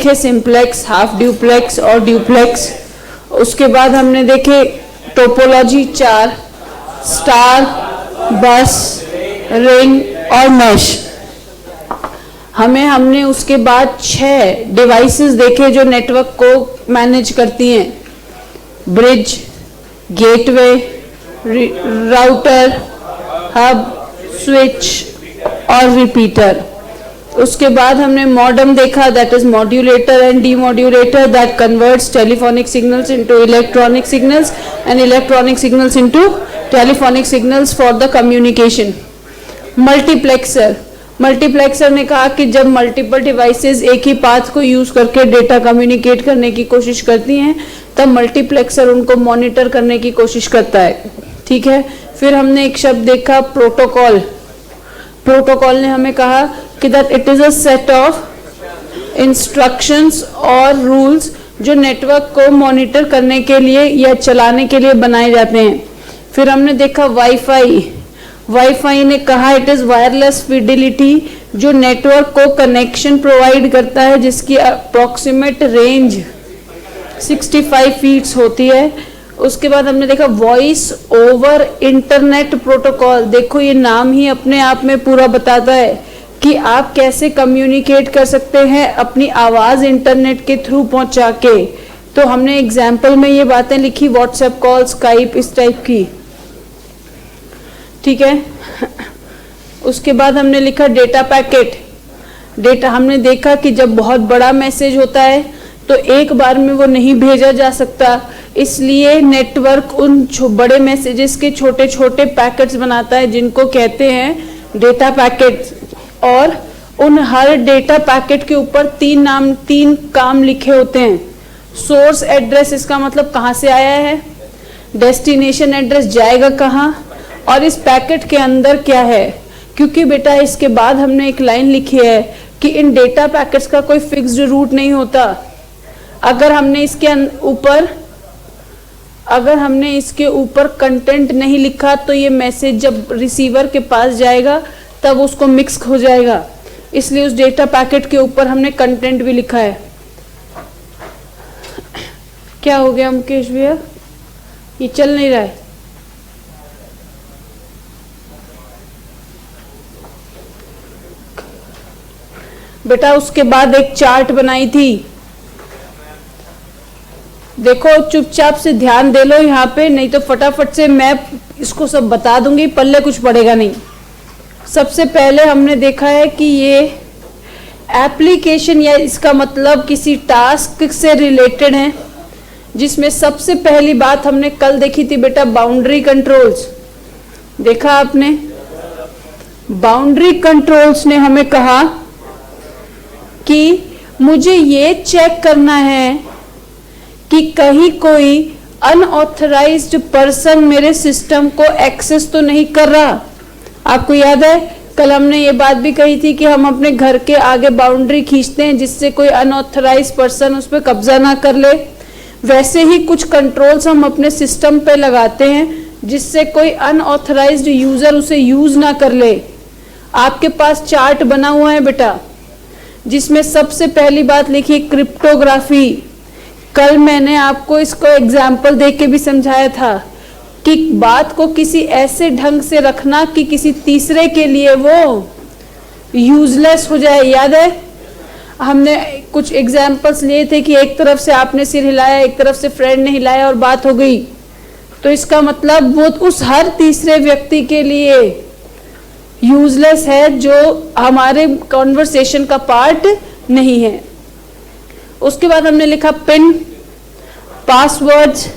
देखे simplex, half duplex और duplex. उसके बाद हमने देखे टोपोलॉजी 4, स्टार, बस, रिंग और मैश। हमने उसके बाद 6 डिवाइसेस देखे जो नेटवर्क को मैनेज करती हैं, bridge, gateway, router, hub, switch और रिपीटर। उसके बाद हमने मॉडेम देखा, that is modulator and demodulator that converts telephonic signals into electronic signals and electronic signals into telephonic signals for the communication. Multiplexer ने कहा कि जब मल्टीपल डिवाइसेस एक ही पाथ को यूज करके डेटा कम्युनिकेट करने की कोशिश करती हैं तब मल्टीप्लेक्सर उनको मॉनिटर करने की कोशिश करता है। ठीक है, फिर हमने एक शब्द देखा प्रोटोकॉल। प्रोटोकॉल ने हमें कहा कि that it is a set of instructions और रूल्स जो नेटवर्क को मॉनिटर करने के लिए या चलाने के लिए बनाए जाते हैं। फिर हमने देखा वाईफाई ने कहा इट इज वायरलेस फिडिलिटी जो नेटवर्क को कनेक्शन प्रोवाइड करता है जिसकी अप्रोक्सीमेट रेंज 65 फीट्स होती है। उसके बाद हमने देखा वॉइस ओवर इंटरनेट प्रोटोकॉल। देखो ये नाम ही अपने आप में पूरा बताता है कि आप कैसे कम्युनिकेट कर सकते हैं अपनी आवाज इंटरनेट के थ्रू पहुंचा के। तो हमने एग्जाम्पल में ये बातें लिखी, व्हाट्सएप कॉल, स्काइप, इस टाइप की। ठीक है, उसके बाद हमने लिखा डेटा पैकेट। डेटा हमने देखा कि जब बहुत बड़ा मैसेज होता है तो एक बार में वो नहीं भेजा जा सकता, इसलिए नेटवर्क उन बड़े मैसेजेस के छोटे छोटे पैकेट्स बनाता है जिनको कहते हैं डेटा पैकेट्स। और उन हर डेटा पैकेट के ऊपर 3 काम लिखे होते हैं। सोर्स एड्रेस, इसका मतलब कहाँ से आया है, डेस्टिनेशन एड्रेस जाएगा कहाँ, और इस पैकेट के अंदर क्या है। क्योंकि बेटा इसके बाद हमने एक लाइन लिखी है कि इन डेटा पैकेट्स का कोई फिक्स्ड रूट नहीं होता। अगर हमने इसके ऊपर कंटेंट नहीं लिखा तो ये मैसेज जब रिसीवर के पास जाएगा तब उसको मिक्स हो जाएगा, इसलिए उस डेटा पैकेट के ऊपर हमने कंटेंट भी लिखा है। क्या हो गया मुकेश भैया, ये चल नहीं रहा है। बेटा उसके बाद एक चार्ट बनाई थी, देखो चुपचाप से ध्यान दे लो यहाँ पे, नहीं तो फटाफट से मैं इसको सब बता दूंगी, पल्ले कुछ पड़ेगा नहीं। सबसे पहले हमने देखा है कि ये एप्लीकेशन या इसका मतलब किसी टास्क से रिलेटेड है, जिसमें सबसे पहली बात हमने कल देखी थी बेटा बाउंड्री कंट्रोल्स। देखा आपने, बाउंड्री कंट्रोल्स ने हमें कहा कि मुझे ये चेक करना है कि कहीं कोई अनऑथराइज्ड पर्सन मेरे सिस्टम को एक्सेस तो नहीं कर रहा। आपको याद है कल हमने ये बात भी कही थी कि हम अपने घर के आगे बाउंड्री खींचते हैं जिससे कोई अनऑथराइज्ड पर्सन उस पर कब्जा ना कर ले। वैसे ही कुछ कंट्रोल्स हम अपने सिस्टम पे लगाते हैं जिससे कोई अनऑथराइज्ड यूजर उसे यूज ना कर ले। आपके पास चार्ट बना हुआ है बेटा, जिसमें सबसे पहली बात लिखी क्रिप्टोग्राफी। कल मैंने आपको इसको एग्जाम्पल देख के भी समझाया था कि बात को किसी ऐसे ढंग से रखना कि किसी तीसरे के लिए वो यूजलेस हो जाए। याद है हमने कुछ एग्जाम्पल्स लिए थे कि एक तरफ से आपने सिर हिलाया, एक तरफ से फ्रेंड ने हिलाया और बात हो गई। तो इसका मतलब वो उस हर तीसरे व्यक्ति के लिए यूजलेस है जो हमारे कॉन्वर्सेशन का पार्ट नहीं है। उसके बाद हमने लिखा PIN, passwords,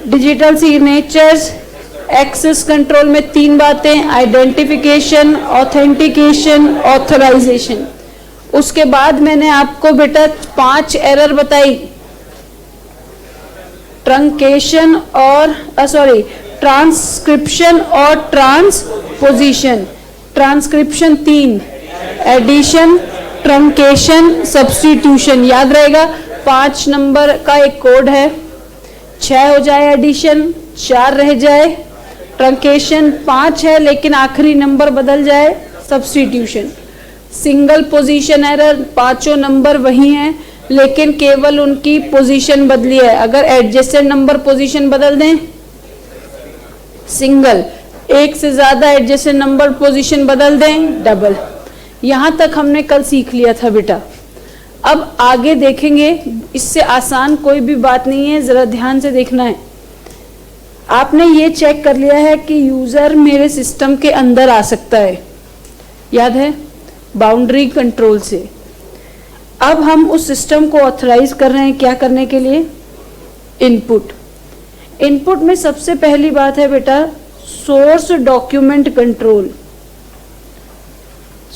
digital signatures, access control में 3 बातें, आइडेंटिफिकेशन, ऑथेंटिकेशन, ऑथराइजेशन। उसके बाद मैंने आपको बेटा 5 एरर बताई, ट्रंकेशन और ट्रांसक्रिप्शन और transposition. Transcription 3, addition, truncation, substitution. याद रहेगा 5 नंबर का एक कोड है, 6 हो जाए एडिशन, 4 रह जाए ट्रंकेशन, 5 है लेकिन आखिरी नंबर बदल जाए सब्स्टिट्यूशन। सिंगल पोजीशन एरर, पांचों नंबर वही हैं, लेकिन केवल उनकी पोजीशन बदली है। अगर एडजेसेंट नंबर पोजीशन बदल दें, सिंगल, एक से ज्यादा एडजेसेंट नंबर पोजीशन बदल दें, डबल। यहां तक हमने कल सीख लिया था बेटा। अब आगे देखेंगे, इससे आसान कोई भी बात नहीं है, जरा ध्यान से देखना है। आपने ये चेक कर लिया है कि यूजर मेरे सिस्टम के अंदर आ सकता है, याद है, बाउंड्री कंट्रोल से। अब हम उस सिस्टम को ऑथराइज कर रहे हैं क्या करने के लिए? इनपुट। इनपुट में सबसे पहली बात है बेटा source document control.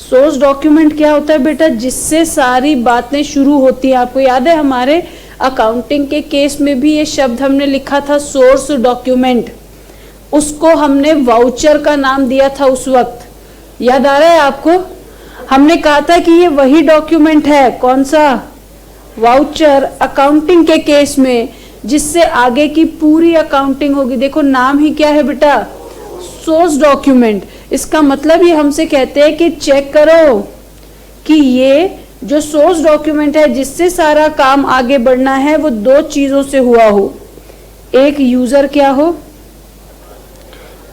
Source document क्या होता है बेटा? जिससे सारी बातें शुरू होती हैं। आपको याद है हमारे अकाउंटिंग के केस में भी ये शब्द हमने लिखा था, सोर्स डॉक्यूमेंट। उसको हमने वाउचर का नाम दिया था उस वक्त, याद आ रहा है आपको? हमने कहा था कि ये वही डॉक्यूमेंट है, कौन सा? वाउचर, अकाउंटिंग के केस में, जिससे आगे की पूरी अकाउंटिंग होगी। देखो नाम ही क्या है बेटा? Source document. इसका मतलब ये हमसे कहते हैं कि चेक करो कि ये जो सोर्स डॉक्यूमेंट है जिससे सारा काम आगे बढ़ना है वो दो चीजों से हुआ हो। एक यूजर क्या हो?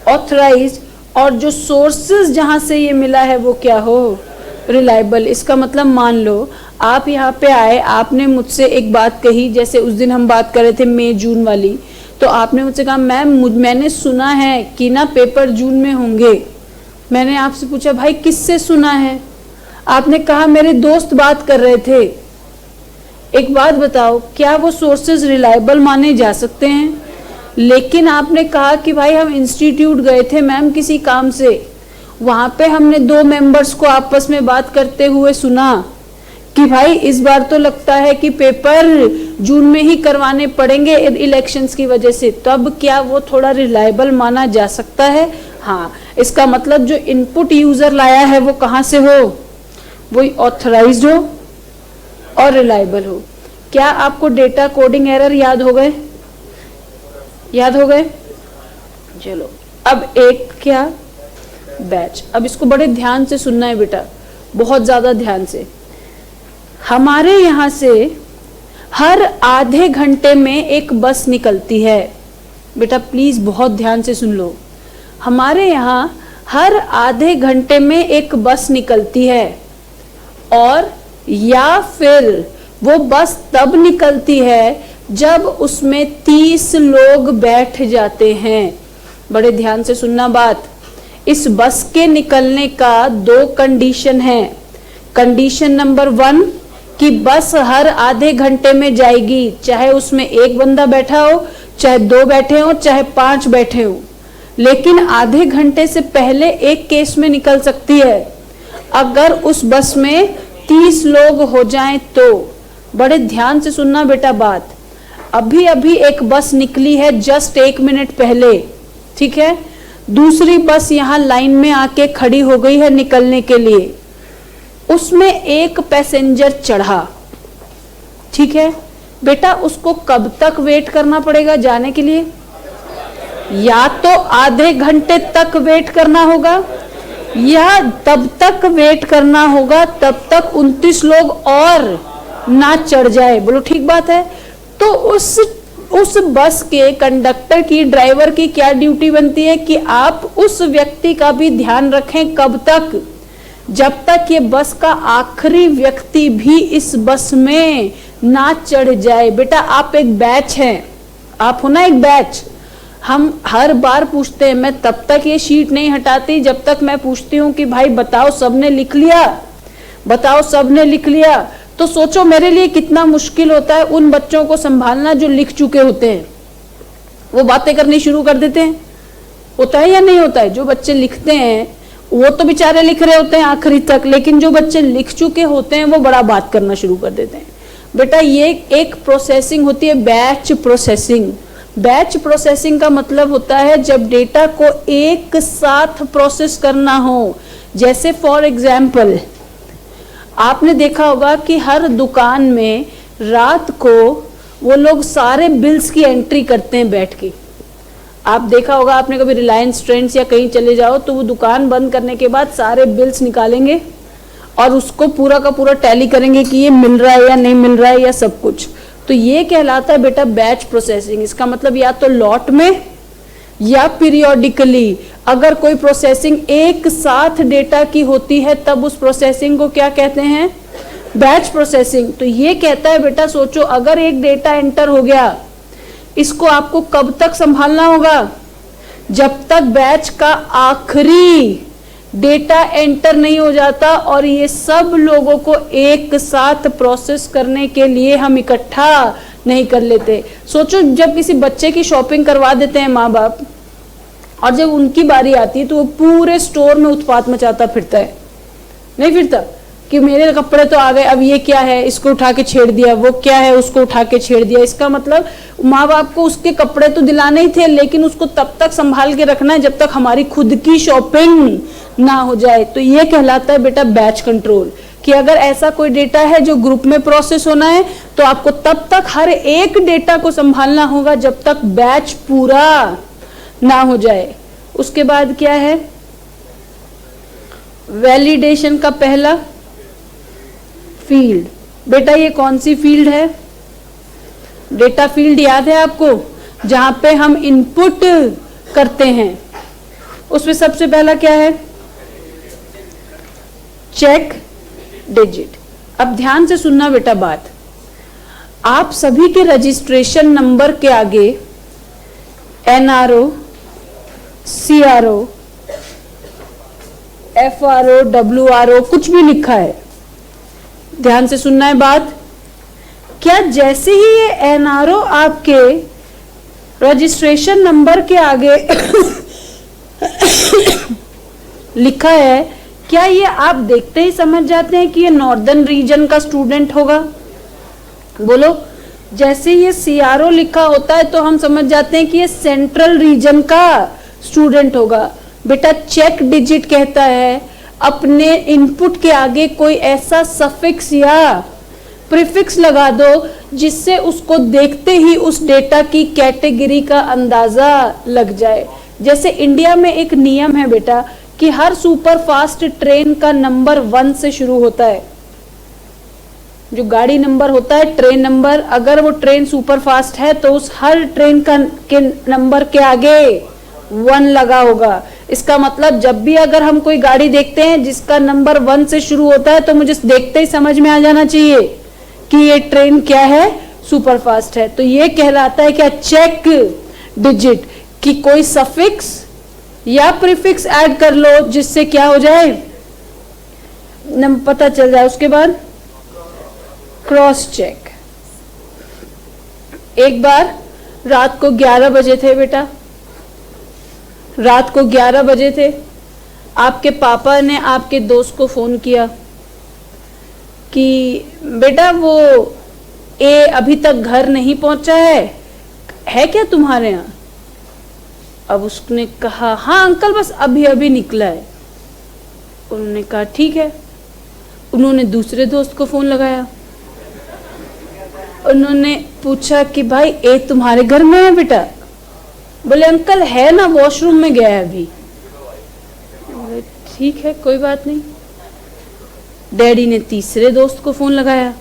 ऑथराइज, और जो सोर्सेज जहां से ये मिला है वो क्या हो? रिलायबल। इसका मतलब मान लो आप यहाँ पे आए, आपने मुझसे एक बात कही, जैसे उस दिन हम बात कर रहे थे मई जून वाली, तो आपने मुझसे कहा मैम मैंने सुना है कि ना पेपर जून में होंगे। मैंने आपसे पूछा भाई किससे सुना है? आपने कहा मेरे दोस्त बात कर रहे थे। एक बात बताओ, क्या वो सोर्सेज रिलायबल माने जा सकते हैं? लेकिन आपने कहा कि भाई हम इंस्टीट्यूट गए थे मैम किसी काम से, वहां पे हमने दो मेंबर्स को आपस में बात करते हुए सुना कि भाई इस बार तो लगता है कि पेपर जून में ही करवाने पड़ेंगे इलेक्शंस की वजह से। तब क्या वो थोड़ा रिलायबल माना जा सकता है? हाँ। इसका मतलब जो इनपुट यूजर लाया है वो कहाँ से हो? वो ऑथराइज्ड हो और रिलायबल हो। क्या आपको डेटा कोडिंग एरर याद हो गए? याद हो गए? चलो अब एक क्या? बैच। अब इसको बड़े ध्यान से सुनना है बेटा, बहुत ज्यादा ध्यान से। हमारे यहाँ से हर आधे घंटे में एक बस निकलती है। बेटा प्लीज बहुत ध्यान से सुन लो। हमारे यहाँ हर आधे घंटे में एक बस निकलती है, और या फिर वो बस तब निकलती है जब उसमें 30 लोग बैठ जाते हैं। बड़े ध्यान से सुनना बात। इस बस के निकलने का दो कंडीशन है। कंडीशन नंबर 1 कि बस हर आधे घंटे में जाएगी, चाहे उसमें एक बंदा बैठा हो, चाहे 2 बैठे हो, चाहे 5 बैठे हो। लेकिन आधे घंटे से पहले एक केस में निकल सकती है, अगर उस बस में 30 लोग हो जाएं तो। बड़े ध्यान से सुनना बेटा बात। अभी अभी एक बस निकली है जस्ट 1 मिनट पहले, ठीक है? दूसरी बस यहाँ लाइन में आके खड़ी हो गई है निकलने के लिए। उसमें एक पैसेंजर चढ़ा, ठीक है बेटा? उसको कब तक वेट करना पड़ेगा जाने के लिए? या तो आधे घंटे तक वेट करना होगा, या तब तक वेट करना होगा तब तक 29 लोग और ना चढ़ जाए। बोलो ठीक बात है? तो उस बस के कंडक्टर की, ड्राइवर की क्या ड्यूटी बनती है कि आप उस व्यक्ति का भी ध्यान रखें। कब तक? जब तक ये बस का आखिरी व्यक्ति भी इस बस में ना चढ़ जाए। बेटा आप एक बैच हैं, आप हो ना एक बैच। हम हर बार पूछते हैं, मैं तब तक ये शीट नहीं हटाती जब तक मैं पूछती हूँ कि भाई बताओ सबने लिख लिया? बताओ सबने लिख लिया? तो सोचो मेरे लिए कितना मुश्किल होता है उन बच्चों को संभालना जो लिख चुके होते हैं। वो बातें करनी शुरू कर देते हैं। होता है या नहीं होता है? जो बच्चे लिखते हैं वो तो बेचारे लिख रहे होते हैं आखिरी तक, लेकिन जो बच्चे लिख चुके होते हैं वो बड़ा बात करना शुरू कर देते हैं। बेटा ये एक प्रोसेसिंग होती है, बैच प्रोसेसिंग। बैच प्रोसेसिंग का मतलब होता है जब डेटा को एक साथ प्रोसेस करना हो। जैसे फॉर एग्जाम्पल आपने देखा होगा कि हर दुकान में रात को वो लोग सारे बिल्स की एंट्री करते हैं बैठ के। आप देखा होगा, आपने कभी रिलायंस ट्रेंड्स या कहीं चले जाओ तो वो दुकान बंद करने के बाद सारे बिल्स निकालेंगे और उसको पूरा का पूरा टैली करेंगे कि ये मिल रहा है या नहीं मिल रहा है या सब कुछ। तो ये कहलाता है बेटा बैच प्रोसेसिंग। इसका मतलब या तो लॉट में या पीरियोडिकली, अगर कोई प्रोसेसिंग एक साथ डेटा की होती है तब उस प्रोसेसिंग को क्या कहते हैं, बैच प्रोसेसिंग। तो ये कहता है बेटा, सोचो अगर एक डेटा एंटर हो गया, इसको आपको कब तक संभालना होगा, जब तक बैच का आखिरी डेटा एंटर नहीं हो जाता। और ये सब लोगों को एक साथ प्रोसेस करने के लिए हम इकट्ठा नहीं कर लेते। सोचो जब किसी बच्चे की शॉपिंग करवा देते हैं माँ बाप, और जब उनकी बारी आती है तो वो पूरे स्टोर में उत्पात मचाता फिरता है, नहीं फिरता कि मेरे कपड़े तो आ गए, अब ये क्या है, इसको उठा के छेड़ दिया, वो क्या है, उसको उठा के छेड़ दिया। इसका मतलब माँ बाप को उसके कपड़े तो दिलाने ही थे, लेकिन उसको तब तक संभाल के रखना है जब तक हमारी खुद की शॉपिंग ना हो जाए। तो ये कहलाता है बेटा बैच कंट्रोल, कि अगर ऐसा कोई डेटा है जो ग्रुप में प्रोसेस होना है तो आपको तब तक हर एक डेटा को संभालना होगा जब तक बैच पूरा ना हो जाए। उसके बाद क्या है, वैलिडेशन का पहला फील्ड। बेटा ये कौन सी फील्ड है, डेटा फील्ड याद है आपको, जहां पे हम इनपुट करते हैं। उसमें सबसे पहला क्या है, चेक डिजिट। अब ध्यान से सुनना बेटा बात, आप सभी के रजिस्ट्रेशन नंबर के आगे NRO, CRO, FRO, WRO कुछ भी लिखा है। ध्यान से सुनना है बात, क्या जैसे ही ये NRO आपके रजिस्ट्रेशन नंबर के आगे लिखा है, क्या ये आप देखते ही समझ जाते हैं कि ये नॉर्दर्न रीजन का स्टूडेंट होगा? बोलो, जैसे ये CRO लिखा होता है तो हम समझ जाते हैं कि ये सेंट्रल रीजन का स्टूडेंट होगा। बेटा चेक डिजिट कहता है अपने इनपुट के आगे कोई ऐसा सफिक्स या प्रीफिक्स लगा दो जिससे उसको देखते ही उस डेटा की कैटेगरी का अंदाजा लग जाए। जैसे इंडिया में एक नियम है बेटा कि हर सुपर फास्ट ट्रेन का नंबर 1 से शुरू होता है। जो गाड़ी नंबर होता है, ट्रेन नंबर, अगर वो ट्रेन सुपर फास्ट है तो उस हर ट्रेन का के नंबर के आगे 1 लगा होगा। इसका मतलब जब भी अगर हम कोई गाड़ी देखते हैं जिसका नंबर 1 से शुरू होता है तो मुझे देखते ही समझ में आ जाना चाहिए कि ये ट्रेन क्या है, सुपर फास्ट है। तो ये कहलाता है क्या, चेक डिजिट, कि कोई सफिक्स या प्रीफिक्स ऐड कर लो जिससे क्या हो जाए, पता चल जाए। उसके बाद क्रॉस चेक। एक बार रात को 11 बजे थे बेटा, रात को 11 बजे थे, आपके पापा ने आपके दोस्त को फोन किया कि बेटा वो ए अभी तक घर नहीं पहुंचा है क्या तुम्हारे यहाँ? अब उसने कहा हाँ अंकल बस अभी अभी निकला है। उन्होंने कहा ठीक है। उन्होंने दूसरे दोस्त को फोन लगाया, उन्होंने पूछा कि भाई ए तुम्हारे घर में है बेटा? बोले अंकल है ना, वॉशरूम में गया है अभी। बोले ठीक है कोई बात नहीं। डैडी ने तीसरे दोस्त को फोन लगाया,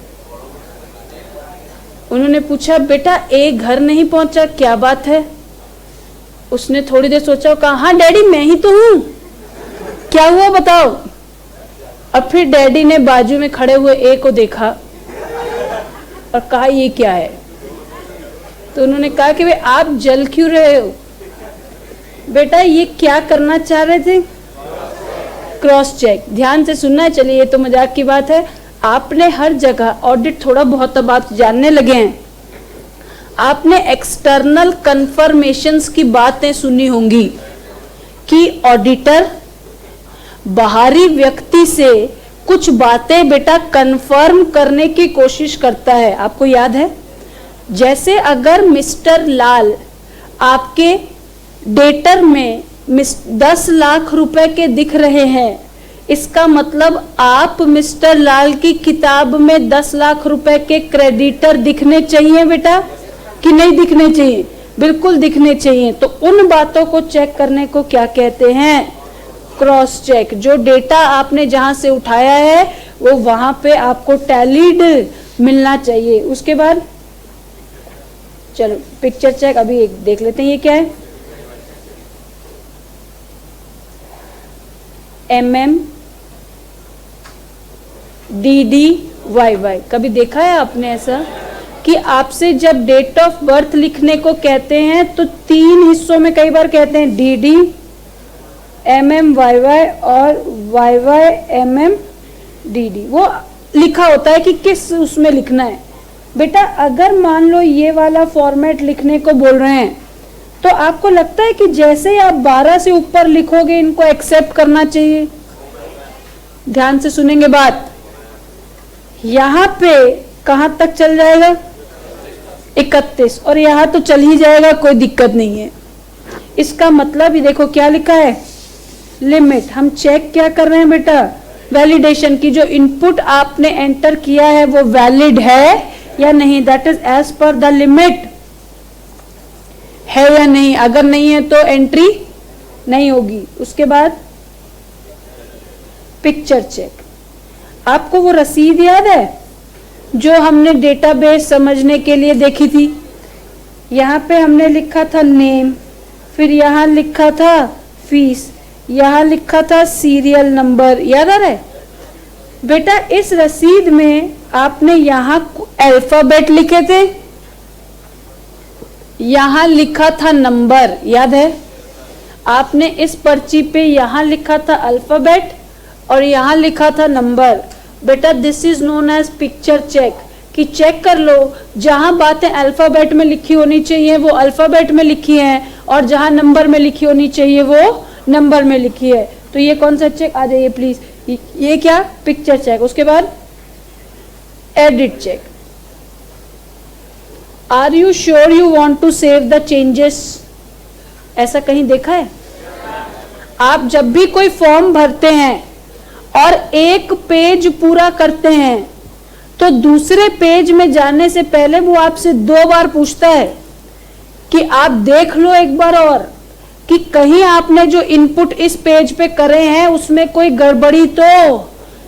उन्होंने पूछा बेटा ए घर नहीं पहुंचा, क्या बात है? उसने थोड़ी देर सोचा, कहा हाँ डैडी मैं ही तो हूं, क्या हुआ बताओ। अब फिर डैडी ने बाजू में खड़े हुए ए को देखा और कहा ये क्या है? तो उन्होंने कहा कि वे आप जल क्यों रहे हो? बेटा ये क्या करना चाह रहे थे? Cross check. ध्यान से सुनना है। चलिए ये तो मजाक की बात है, आपने हर जगह ऑडिट थोड़ा बहुत अब आप जानने लगे हैं, आपने एक्सटर्नल कंफर्मेशंस की बातें सुनी होंगी कि ऑडिटर बाहरी व्यक्ति से कुछ बातें बेटा कंफर्म करने की कोशिश करता है। आपको याद है, जैसे अगर मिस्टर लाल आपके डेटर में 10 लाख रुपए के दिख रहे हैं, इसका मतलब आप मिस्टर लाल की किताब में 10 लाख रुपए के क्रेडिटर दिखने चाहिए बेटा कि नहीं दिखने चाहिए? बिल्कुल दिखने चाहिए। तो उन बातों को चेक करने को क्या कहते हैं? Cross check. जो डेटा आपने जहां से उठाया है वो वहां पे आपको टैलीड मिलना चाहिए। उसके बाद चलो पिक्चर चेक अभी एक देख लेते हैं, ये क्या है, MM DDYY। कभी देखा है आपने ऐसा कि आपसे जब डेट ऑफ बर्थ लिखने को कहते हैं तो 3 हिस्सों में कई बार कहते हैं, DD MMYY और YY MMDD। वो लिखा होता है कि किस उसमें लिखना है। बेटा अगर मान लो ये वाला फॉर्मेट लिखने को बोल रहे हैं तो आपको लगता है कि जैसे ही आप 12 से ऊपर लिखोगे इनको एक्सेप्ट करना चाहिए। ध्यान से सुनेंगे बात, यहां पे कहां तक चल जाएगा 31, और यहां तो चल ही जाएगा, कोई दिक्कत नहीं है। इसका मतलब ये देखो क्या लिखा है, लिमिट। हम चेक क्या कर रहे हैं बेटा, वैलिडेशन की जो इनपुट आपने एंटर किया है वो वैलिड है या नहीं, that is as per the limit, है या नहीं। अगर नहीं है तो एंट्री नहीं होगी। उसके बाद पिक्चर चेक। आपको वो रसीद याद है जो हमने डेटाबेस समझने के लिए देखी थी? यहाँ पे हमने लिखा था नेम, फिर यहाँ लिखा था फीस, यहाँ लिखा था सीरियल नंबर, याद आ रहा है बेटा? इस रसीद में आपने यहाँ अल्फाबेट लिखे थे, यहाँ लिखा था नंबर, याद है? आपने इस पर्ची पे यहाँ लिखा था अल्फाबेट और यहाँ लिखा था नंबर। बेटा this is known as picture check, कि चेक कर लो जहां बातें अल्फाबेट में लिखी होनी चाहिए वो अल्फाबेट में लिखी हैं और जहां नंबर में लिखी होनी चाहिए वो नंबर में लिखी है। तो ये कौन सा चेक, आ जाइए प्लीज, ये क्या, पिक्चर चेक। उसके बाद edit check. Are you sure you want to save the changes? ऐसा कहीं देखा है? आप जब भी कोई फॉर्म भरते हैं और एक पेज पूरा करते हैं तो दूसरे पेज में जाने से पहले वो आपसे 2 बार पूछता है कि आप देख लो एक बार और कि कहीं आपने जो इनपुट इस पेज पे करे हैं उसमें कोई गड़बड़ी तो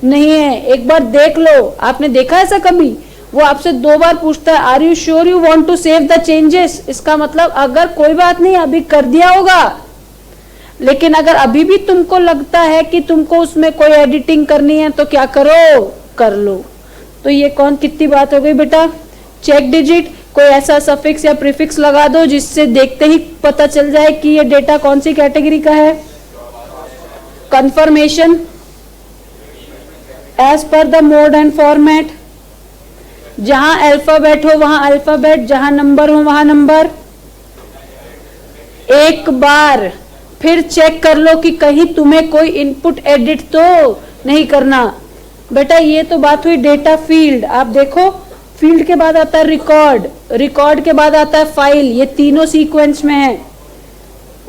नहीं है, एक बार देख लो। आपने देखा ऐसा कभी? वो आपसे 2 बार पूछता है, are you sure you want to save the changes? इसका मतलब अगर कोई बात नहीं अभी कर दिया होगा, लेकिन अगर अभी भी तुमको लगता है कि तुमको उसमें कोई एडिटिंग करनी है तो क्या करो, कर लो। तो ये कौन कितनी बात हो गई बेटा? चेक डिजिट, कोई ऐसा सफिक्स या प्रीफिक्स लगा दो जिससे देखते ही पता चल जाए कि ये डेटा कौन सी कैटेगरी का है। Confirmation, as per the mode and format, जहां अल्फाबेट हो वहां अल्फाबेट, जहां नंबर हो वहां नंबर। एक बार फिर चेक कर लो कि कहीं तुम्हें कोई इनपुट एडिट तो नहीं करना। बेटा ये तो बात हुई डेटा फील्ड। आप देखो फील्ड के बाद आता है रिकॉर्ड, रिकॉर्ड के बाद आता है फाइल, ये तीनों सीक्वेंस में है।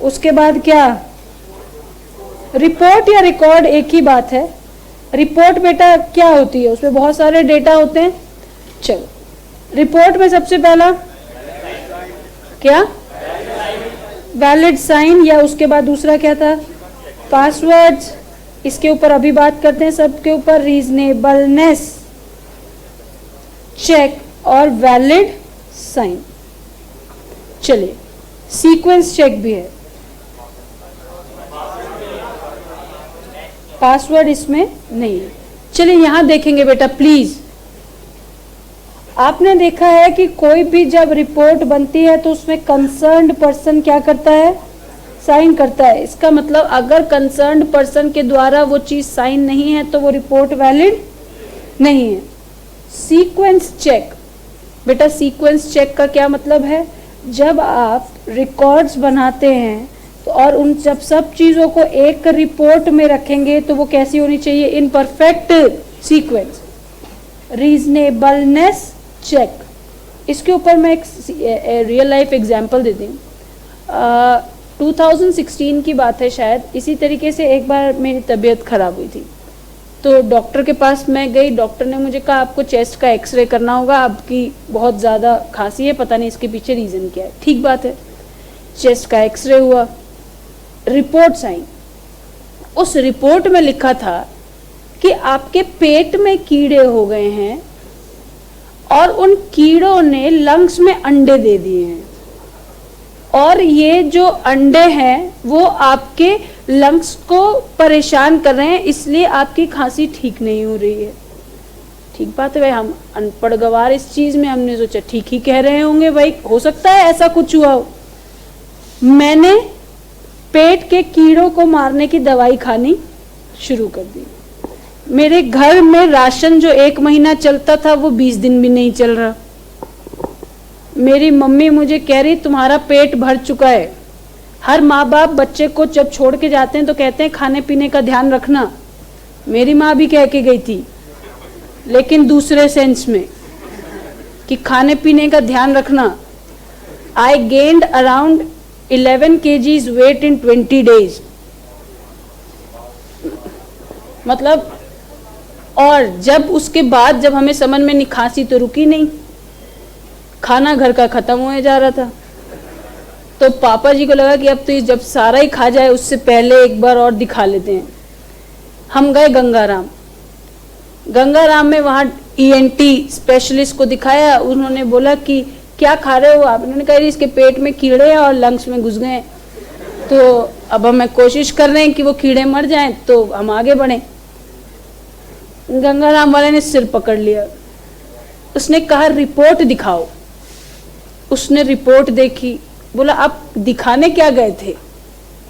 उसके बाद क्या, रिपोर्ट या रिकॉर्ड एक ही बात है। रिपोर्ट बेटा क्या होती है, उसमें बहुत सारे डेटा होते हैं। चलो रिपोर्ट में सबसे पहला क्या, वैलिड साइन, या उसके बाद दूसरा क्या था, पासवर्ड्स। इसके ऊपर अभी बात करते हैं सबके ऊपर, रीजनेबलनेस चेक और वैलिड साइन। चलिए सीक्वेंस चेक भी है, पासवर्ड इसमें नहीं है। चलिए यहां देखेंगे बेटा प्लीज। आपने देखा है कि कोई भी जब रिपोर्ट बनती है तो उसमें कंसर्न्ड पर्सन क्या करता है, साइन करता है। इसका मतलब अगर कंसर्न्ड पर्सन के द्वारा वो चीज साइन नहीं है तो वो रिपोर्ट वैलिड नहीं है। सीक्वेंस चेक, बेटा सीक्वेंस चेक का क्या मतलब है, जब आप रिकॉर्ड्स बनाते हैं तो और उन जब सब चीजों को एक रिपोर्ट में रखेंगे तो वो कैसी होनी चाहिए, in perfect sequence. Reasonableness check, इसके ऊपर मैं एक रियल लाइफ एग्जांपल देती हूँ। 2016 की बात है शायद, इसी तरीके से एक बार मेरी तबीयत खराब हुई थी तो डॉक्टर के पास मैं गई। डॉक्टर ने मुझे कहा आपको चेस्ट का एक्सरे करना होगा, आपकी बहुत ज़्यादा खांसी है, पता नहीं इसके पीछे रीज़न क्या है। ठीक बात है, चेस्ट का एक्सरे हुआ, रिपोर्ट आई। उस रिपोर्ट में लिखा था कि आपके पेट में कीड़े हो गए हैं और उन कीड़ों ने लंग्स में अंडे दे दिए हैं, और ये जो अंडे हैं वो आपके लंग्स को परेशान कर रहे हैं, इसलिए आपकी खांसी ठीक नहीं हो रही है। ठीक बात है भाई, हम अनपढ़ गवार इस चीज में, हमने सोचा ठीक ही कह रहे होंगे भाई, हो सकता है ऐसा कुछ हुआ हो। मैंने पेट के कीड़ों को मारने की दवाई खानी शुरू कर दी। मेरे घर में राशन जो 1 महीना चलता था वो 20 दिन भी नहीं चल रहा। मेरी मम्मी मुझे कह रही तुम्हारा पेट भर चुका है। हर माँ बाप बच्चे को जब छोड़ के जाते हैं तो कहते हैं खाने पीने का ध्यान रखना। मेरी माँ भी कह के गई थी, लेकिन दूसरे सेंस में कि खाने पीने का ध्यान रखना। I gained around 11 kgs weight in 20 days। मतलब, और जब उसके बाद जब हमें समझ में नहीं, खांसी तो रुकी नहीं, खाना घर का खत्म होने जा रहा था। तो पापा जी को लगा कि अब तो ये जब सारा ही खा जाए उससे पहले एक बार और दिखा लेते हैं। हम गए गंगाराम में, वहाँ ENT स्पेशलिस्ट को दिखाया। उन्होंने बोला कि क्या खा रहे हो आप? उन्होंने कहा इसके पेट में कीड़े हैं और लंग्स में घुस गए। तो अब हमें कोशिश कर रहे हैं कि वो कीड़े मर जाएं तो हम आगे बढ़ें। गंगाराम वाले ने सिर पकड़ लिया, उसने कहा रिपोर्ट दिखाओ। उसने रिपोर्ट देखी, बोला आप दिखाने क्या गए थे?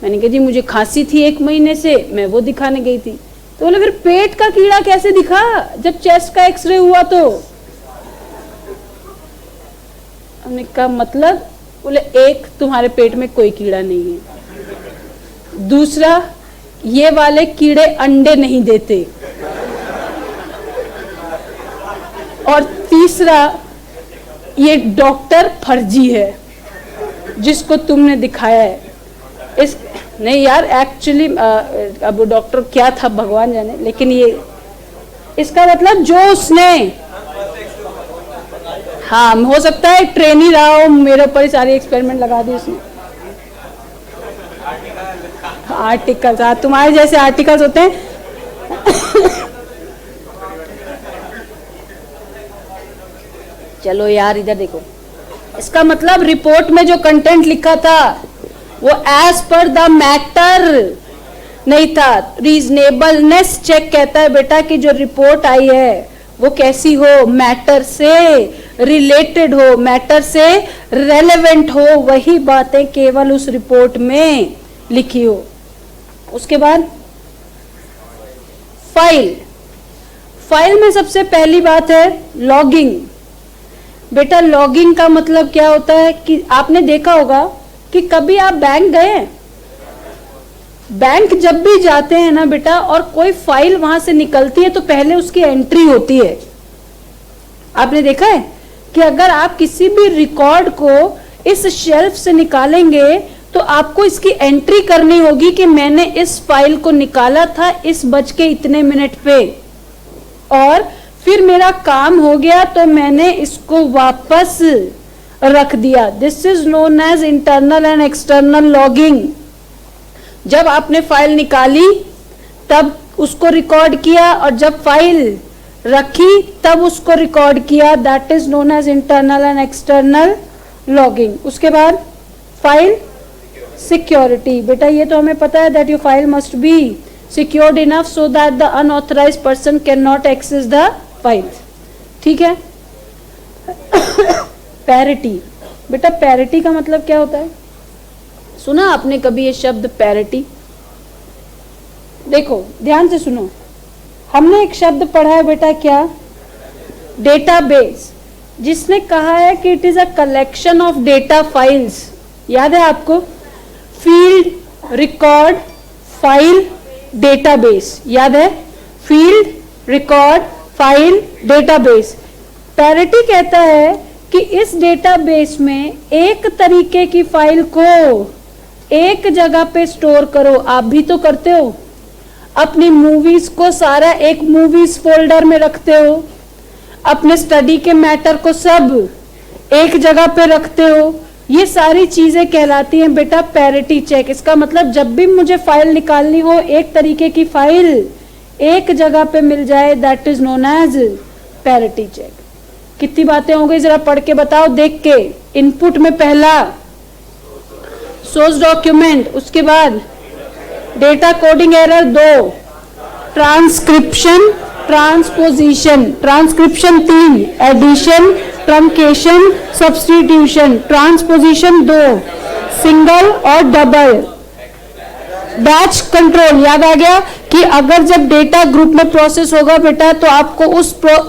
मैंने कहा जी मुझे खांसी थी 1 महीने से, मैं वो दिखाने गई थी। तो बोले फिर पेट का कीड़ा कैसे दिखा जब चेस्ट का एक्सरे हुआ? तो हमने कहा मतलब? बोले एक, तुम्हारे पेट में कोई कीड़ा नहीं है, दूसरा ये वाले कीड़े अंडे नहीं देते, और तीसरा ये डॉक्टर फर्जी है जिसको तुमने दिखाया है। इस नहीं यार, एक्चुअली अब वो डॉक्टर क्या था भगवान जाने, लेकिन ये इसका मतलब जो उसने, हाँ हो सकता है ट्रेन ही रहा हो, मेरे ऊपर ही सारी एक्सपेरिमेंट लगा दी उसने। आर्टिकल्स, हाँ तुम्हारे जैसे आर्टिकल्स होते हैं। चलो यार इधर देखो, इसका मतलब रिपोर्ट में जो कंटेंट लिखा था वो एज पर द मैटर नहीं था। रीजनेबलनेस चेक कहता है बेटा कि जो रिपोर्ट आई है वो कैसी हो, मैटर से रिलेटेड हो, मैटर से रेलेवेंट हो, वही बातें केवल उस रिपोर्ट में लिखी हो। उसके बाद फाइल में सबसे पहली बात है लॉगिंग। बेटा लॉगिंग का मतलब क्या होता है कि आपने देखा होगा कि कभी आप बैंक गए, बैंक जब भी जाते हैं ना बेटा, और कोई फाइल वहां से निकलती है तो पहले उसकी एंट्री होती है। आपने देखा है कि अगर आप किसी भी रिकॉर्ड को इस शेल्फ से निकालेंगे तो आपको इसकी एंट्री करनी होगी कि मैंने इस फाइल को निकाला था इस बज के इतने मिनट पे, और फिर मेरा काम हो गया तो मैंने इसको वापस रख दिया। This is known as internal and external logging. जब आपने फाइल निकाली तब उसको रिकॉर्ड किया, और जब फाइल रखी तब उसको रिकॉर्ड किया। That is known as internal and external logging. उसके बाद फाइल सिक्योरिटी। बेटा ये तो हमें पता है that your file must be secured enough so that the unauthorized person can not access the file. ठीक है। पैरिटी। बेटा पैरिटी का मतलब क्या होता है? सुना आपने कभी ये शब्द पैरिटी? देखो ध्यान से सुनो, हमने एक शब्द पढ़ा है बेटा, क्या? डेटाबेस, जिसने कहा है कि it is a collection of data files. याद है आपको? Field, record, file, database. याद है? Field, record, file, database. Parity कहता है कि इस डेटाबेस में एक तरीके की फाइल को एक जगह पे स्टोर करो। आप भी तो करते हो, अपनी मूवीज को सारा एक मूवीज फोल्डर में रखते हो, अपने स्टडी के मैटर को सब एक जगह पे रखते हो। ये सारी चीजें कहलाती हैं बेटा पैरिटी चेक। इसका मतलब जब भी मुझे फाइल निकालनी हो, एक तरीके की फाइल एक जगह पे मिल जाए, that is known as parity check. कितनी बातें हो गई, जरा पढ़ के बताओ देख के। इनपुट में पहला सोर्स डॉक्यूमेंट, उसके बाद data coding error 2, transcription transposition, transcription 3, addition truncation substitution, transposition 2, single और डबल। बैच कंट्रोल याद आ गया कि अगर जब डेटा ग्रुप में प्रोसेस होगा बेटा तो आपको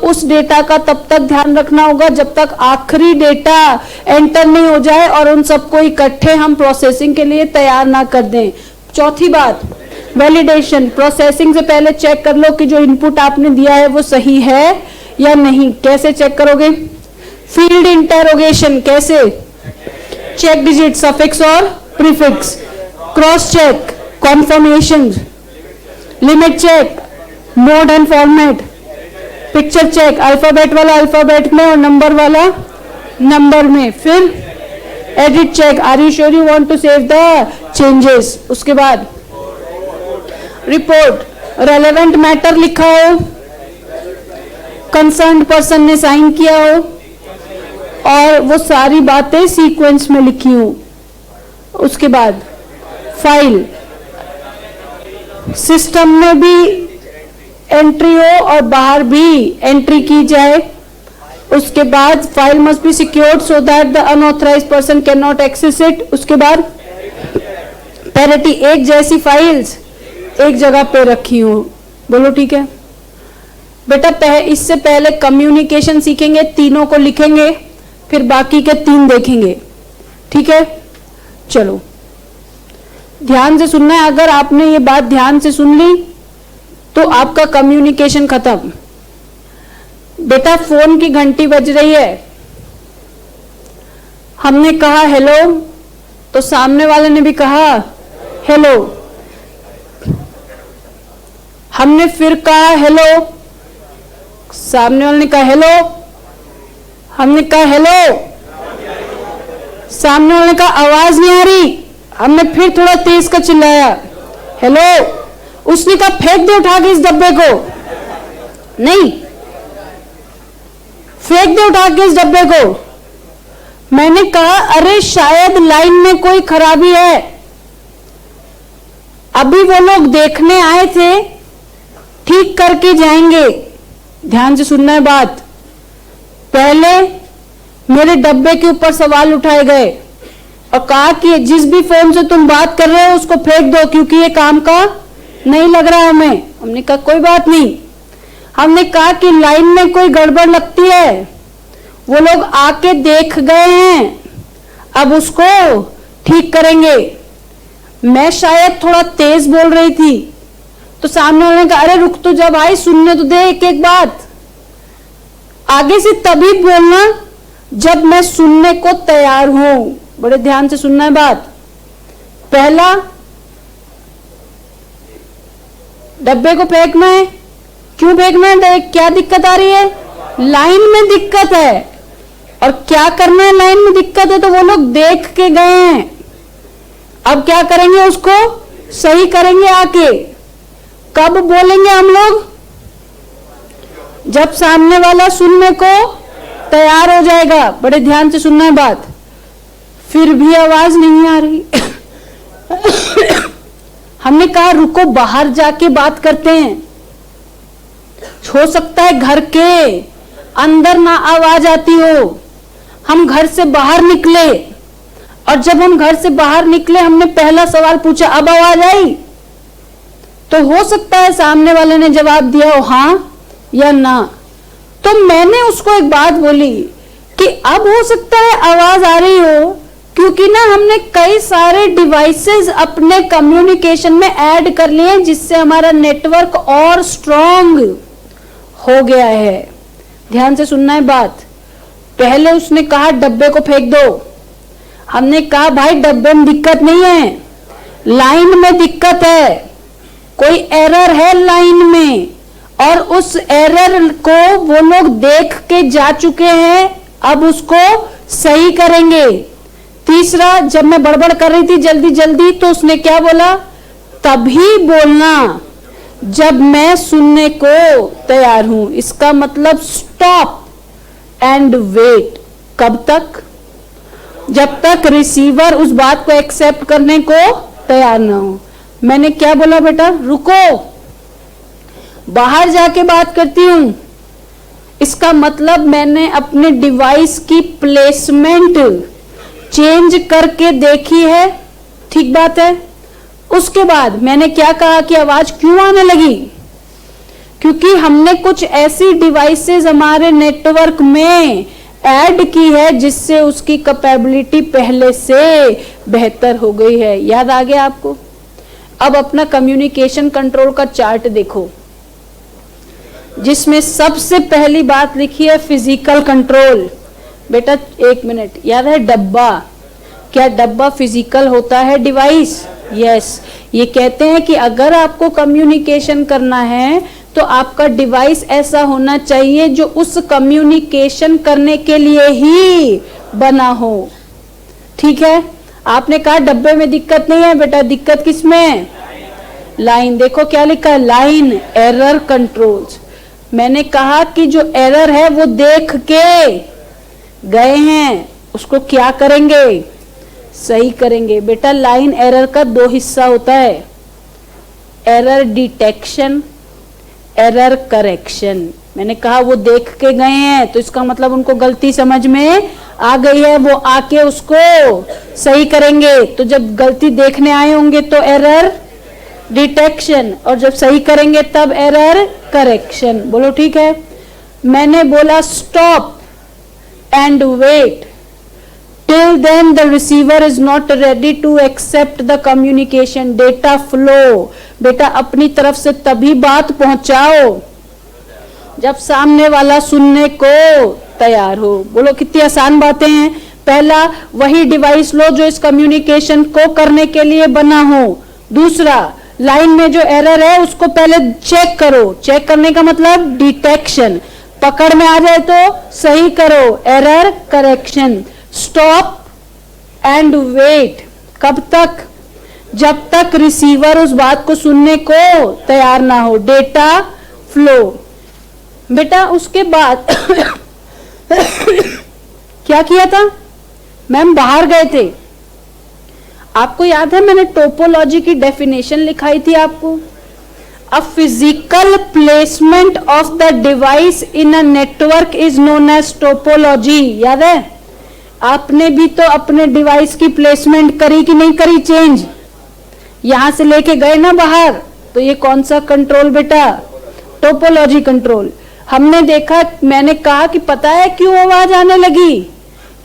उस डेटा का तब तक ध्यान रखना होगा जब तक आखिरी डेटा एंटर नहीं हो जाए और उन सबको इकट्ठे हम प्रोसेसिंग के लिए तैयार ना कर दें। चौथी बात, वैलिडेशन, प्रोसेसिंग से पहले चेक कर लो कि जो इनपुट आपने दिया है वो सही है या नहीं। कैसे चेक करोगे? फील्ड इंटरोगेशन, कैसे? चेक डिजिट, सफिक्स और prefix, cross check, confirmation, limit check, mode and format, picture check, alphabet वाला अल्फाबेट में और नंबर वाला नंबर में, फिर edit check, are you sure you want to save the changes. उसके बाद रिपोर्ट, रेलेवेंट मैटर लिखा हो, कंसर्न्ड पर्सन ने साइन किया हो और वो सारी बातें सीक्वेंस में लिखी हो। उसके बाद फाइल, सिस्टम में भी एंट्री हो और बाहर भी एंट्री की जाए। उसके बाद file must be secured so that the unauthorized person can not access it. उसके बाद पैरिटी, एक जैसी फाइल्स एक जगह पे रखी हो। बोलो ठीक है बेटा। इससे पहले कम्युनिकेशन सीखेंगे, तीनों को लिखेंगे, फिर बाकी के 3 देखेंगे, ठीक है? चलो ध्यान से सुनना है। अगर आपने ये बात ध्यान से सुन ली तो आपका कम्युनिकेशन खत्म। बेटा फोन की घंटी बज रही है, हमने कहा हेलो तो सामने वाले ने भी कहा हेलो, हमने फिर कहा हेलो, सामने वाले ने कहा हेलो, हमने कहा हेलो, सामने वाले का आवाज नहीं आ रही, हमने फिर थोड़ा तेज का चिल्लाया हेलो, उसने कहा फेंक दे उठा के इस डब्बे को, नहीं फेंक दे उठा के इस डब्बे को। मैंने कहा अरे शायद लाइन में कोई खराबी है, अभी वो लोग देखने आए थे, ठीक करके जाएंगे। ध्यान से सुनना है बात। पहले मेरे डब्बे के ऊपर सवाल उठाए गए और कहा कि जिस भी फोन से तुम बात कर रहे हो उसको फेंक दो क्योंकि ये काम का नहीं लग रहा है हमें। हमने कहा कोई बात नहीं। हमने कहा कि लाइन में कोई गड़बड़ लगती है, वो लोग आके देख गए हैं, अब उसको ठीक करेंगे। मैं शायद थोड़ा तेज बोल रही थी तो सामने वाले ने कहा अरे रुक तो जा भाई, सुनने तो दे एक एक बात। आगे से तभी बोलना जब मैं सुनने को तैयार हूं। बड़े ध्यान से सुनना है बात। पहला, डब्बे को फेंकना है। क्यों फेंकना है? क्या दिक्कत आ रही है? लाइन में दिक्कत है। और क्या करना है? लाइन में दिक्कत है तो वो लोग देख के गए हैं, अब क्या करेंगे? उसको सही करेंगे आके। कब बोलेंगे हम लोग? जब सामने वाला सुनने को तैयार हो जाएगा। बड़े ध्यान से सुनना है बात। फिर भी आवाज नहीं आ रही हमने कहा रुको, बाहर जाके बात करते हैं, हो सकता है घर के अंदर ना आवाज आती हो। हम घर से बाहर निकले और जब हम घर से बाहर निकले हमने पहला सवाल पूछा, अब आवाज आई? तो हो सकता है सामने वाले ने जवाब दिया हो हाँ या ना। तो मैंने उसको एक बात बोली कि अब हो सकता है आवाज आ रही हो क्योंकि ना हमने कई सारे डिवाइसेस अपने कम्युनिकेशन में ऐड कर लिए जिससे हमारा नेटवर्क और स्ट्रॉन्ग हो गया है। ध्यान से सुनना है बात। पहले उसने कहा डब्बे को फेंक दो। हमने कहा भाई डब्बे में दिक्कत नहीं है, लाइन में दिक्कत है, कोई एरर है लाइन में और उस एरर को वो लोग देख के जा चुके हैं, अब उसको सही करेंगे। तीसरा, जब मैं बड़बड़ कर रही थी जल्दी जल्दी तो उसने क्या बोला? तभी बोलना जब मैं सुनने को तैयार हूं। इसका मतलब स्टॉप एंड वेट। कब तक? जब तक रिसीवर उस बात को एक्सेप्ट करने को तैयार ना हो। मैंने क्या बोला बेटा? रुको, बाहर जाके बात करती हूं। इसका मतलब मैंने अपने डिवाइस की प्लेसमेंट चेंज करके देखी है। ठीक बात है। उसके बाद मैंने क्या कहा कि आवाज क्यों आने लगी? क्योंकि हमने कुछ ऐसी डिवाइसेस हमारे नेटवर्क में ऐड की है जिससे उसकी कैपेबिलिटी पहले से बेहतर हो गई है। याद आ गया आपको? अब अपना कम्युनिकेशन कंट्रोल का चार्ट देखो, जिसमें सबसे पहली बात लिखी है फिजिकल कंट्रोल। बेटा एक मिनट, याद है डब्बा? क्या डब्बा फिजिकल होता है डिवाइस? यस। ये कहते हैं कि अगर आपको कम्युनिकेशन करना है तो आपका डिवाइस ऐसा होना चाहिए जो उस कम्युनिकेशन करने के लिए ही बना हो। ठीक है। आपने कहा डब्बे में दिक्कत नहीं है बेटा, दिक्कत किसमें? लाइन। देखो क्या लिखा है, लाइन एरर कंट्रोल्स। मैंने कहा कि जो एरर है वो देख के गए हैं, उसको क्या करेंगे? सही करेंगे। बेटा लाइन एरर का दो हिस्सा होता है, एरर डिटेक्शन, एरर करेक्शन। मैंने कहा वो देख के गए हैं तो इसका मतलब उनको गलती समझ में आ गई है, वो आके उसको सही करेंगे। तो जब गलती देखने आए होंगे तो एरर डिटेक्शन, और जब सही करेंगे तब एरर करेक्शन। बोलो ठीक है। मैंने बोला stop and wait till then the receiver is not ready to accept the communication data flow। बेटा अपनी तरफ से तभी बात पहुंचाओ जब सामने वाला सुनने को तैयार हो। बोलो कितनी आसान बातें हैं। पहला, वही डिवाइस लो जो इस कम्युनिकेशन को करने के लिए बना हो। दूसरा, लाइन में जो एरर है उसको पहले चेक करो। चेक करने का मतलब डिटेक्शन, पकड़ में आ जाए तो सही करो, error correction. Stop and wait, कब तक? जब तक रिसीवर उस बात को सुनने को तैयार ना हो। Data flow. बेटा उसके बाद क्या किया था? मैम बाहर गए थे। आपको याद है मैंने टोपोलॉजी की डेफिनेशन लिखाई थी आपको? A physical placement of the device in a network is known as topology. याद है? आपने भी तो अपने डिवाइस की प्लेसमेंट करी कि नहीं करी चेंज? यहां से लेके गए ना बाहर, तो ये कौन सा कंट्रोल बेटा? Topology control. हमने देखा, मैंने कहा कि पता है क्यों आवाज आने लगी?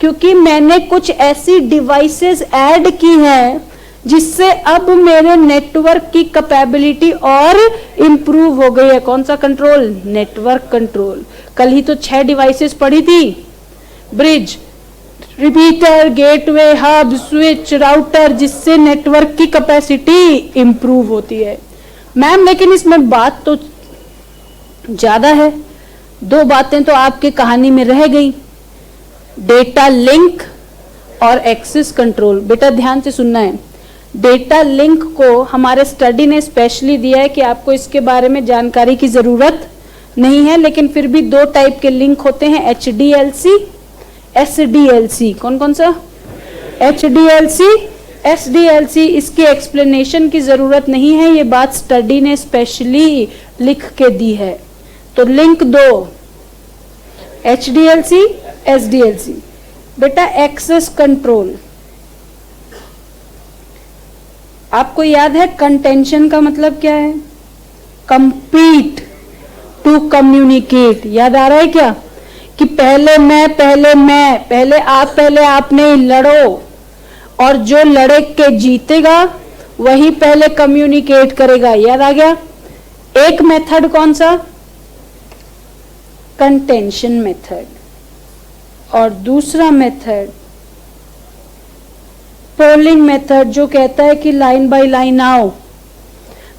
क्योंकि मैंने कुछ ऐसी डिवाइसेस ऐड की हैं जिससे अब मेरे नेटवर्क की कैपेबिलिटी और इंप्रूव हो गई है। कौन सा कंट्रोल? Network control. कल ही तो 6 डिवाइसेस पढ़ी थी, bridge, repeater, gateway, hub, switch, router, जिससे नेटवर्क की कैपेसिटी इंप्रूव होती है। मैम लेकिन इसमें बात तो ज्यादा है। 2 बातें तो आपके कहानी में रह गई, डेटा लिंक और एक्सेस कंट्रोल। बेटा ध्यान से सुनना है। डेटा लिंक को हमारे स्टडी ने स्पेशली दिया है कि आपको इसके बारे में जानकारी की जरूरत नहीं है, लेकिन फिर भी 2 टाइप के लिंक होते हैं, HDLC, SDLC। कौन कौन सा? HDLC, SDLC। इसके एक्सप्लेनेशन की जरूरत नहीं है, ये बात स्टडी ने स्पेशली लिख के दी है। तो लिंक 2, HDLC, SDLC। बेटा एक्सेस कंट्रोल, आपको याद है कंटेंशन का मतलब क्या है? Compete to communicate. याद आ रहा है क्या? कि पहले मैं, पहले आप, पहले आप नहीं, लड़ो, और जो लड़े के जीतेगा वही पहले कम्युनिकेट करेगा। याद आ गया? एक मेथड कौन सा? कंटेंशन मेथड, और दूसरा मेथड पोलिंग मेथड, जो कहता है कि लाइन बाय लाइन आओ।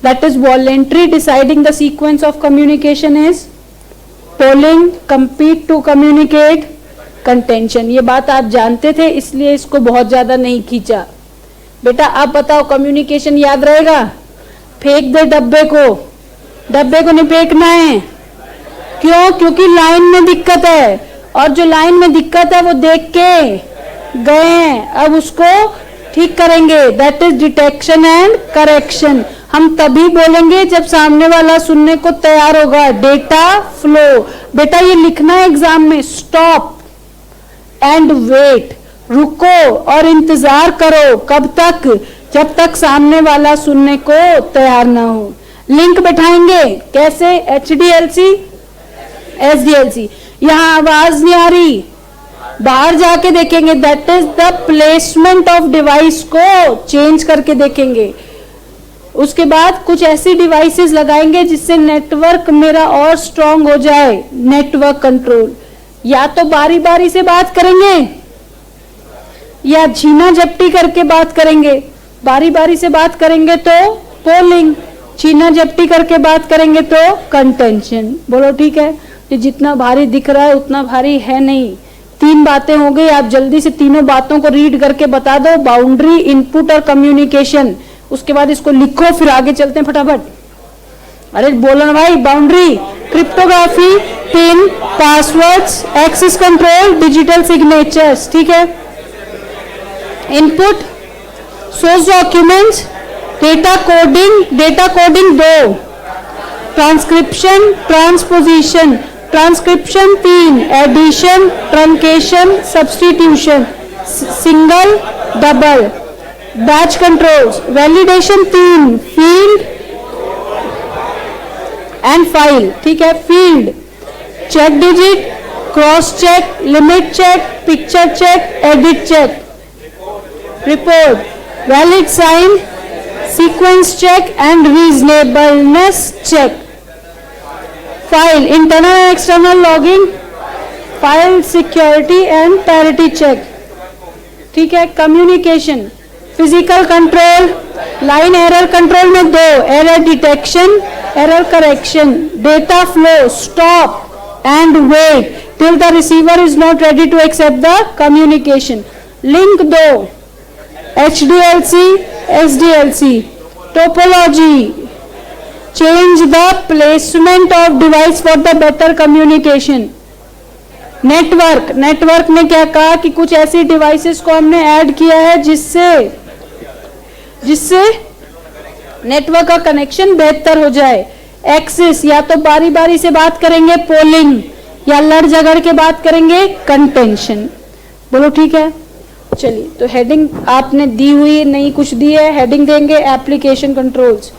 That is voluntary deciding the sequence of communication is polling, compete to communicate, contention. ये बात आप जानते थे, इसलिए इसको बहुत ज्यादा नहीं खींचा। बेटा आप बताओ कम्युनिकेशन याद रहेगा? फेंक दे डब्बे को, डब्बे को नहीं फेंकना है। क्यों? क्योंकि लाइन में दिक्कत है, और जो लाइन में दिक्कत है वो देख के गए हैं, अब उसको ठीक करेंगे। That is detection and correction. हम तभी बोलेंगे जब सामने वाला सुनने को तैयार होगा। डेटा फ्लो, बेटा ये लिखना है एग्जाम में, स्टॉप एंड वेट, रुको और इंतजार करो। कब तक? जब तक सामने वाला सुनने को तैयार ना हो। लिंक बैठाएंगे कैसे? HDLC SDLC। यहां आवाज नहीं आ रही, बाहर जाके देखेंगे। That is the placement of device को चेंज करके देखेंगे। उसके बाद कुछ ऐसी डिवाइसेस लगाएंगे जिससे नेटवर्क मेरा और स्ट्रांग हो जाए। नेटवर्क कंट्रोल, या तो बारी बारी से बात करेंगे या झीना झपटी करके बात करेंगे। बारी बारी से बात करेंगे तो पोलिंग, छीना झपटी करके बात करेंगे तो कंटेंशन। बोलो ठीक है? ये जितना भारी दिख रहा है उतना भारी है नहीं। 3 बातें हो गई, आप जल्दी से तीनों बातों को रीड करके बता दो। बाउंड्री, इनपुट और कम्युनिकेशन। उसके बाद इसको लिखो, फिर आगे चलते हैं फटाफट। अरे बोलो ना भाई। Boundary, cryptography, PIN, passwords, access control, digital signatures. ठीक है। Input, source documents, data coding 2, transcription, transposition. Transcription 3, addition, truncation, substitution, single, double. Batch controls, validation 3, field and file. ठीक है। Field, check digit, cross check, limit check, picture check, edit check. Report, valid sign, sequence check and reasonableness check. File, internal and external logging, file security and parity check. ठीक है। Communication, physical control, line error control में 2, error detection, error correction. Data flow, stop and wait till the receiver is not ready to accept the communication. Link 2, HDLC, SDLC. Topology, change the placement of device for the better communication. Network ने क्या कहा कि कुछ ऐसी devices को हमने add किया है जिससे नेटवर्क का कनेक्शन बेहतर हो जाए। एक्सेस, या तो बारी बारी से बात करेंगे पोलिंग, या लड़ झगड़ के बात करेंगे कंटेंशन। बोलो ठीक है? चलिए, तो हेडिंग आपने दी हुई नहीं, कुछ दी है। हेडिंग देंगे एप्लीकेशन कंट्रोल्स।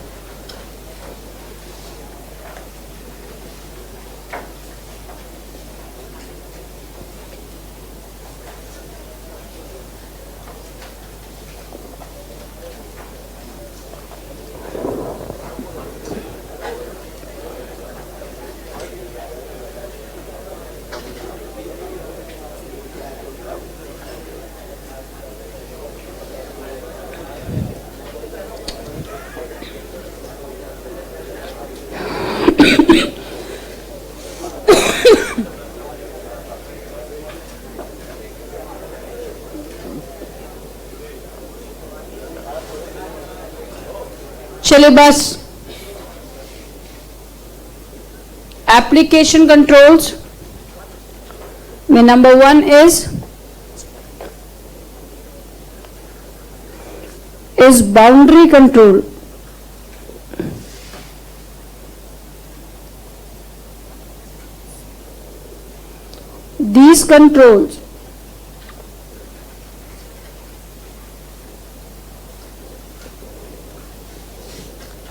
चलिए बस, एप्लीकेशन कंट्रोल्स में number 1 is boundary control. These controls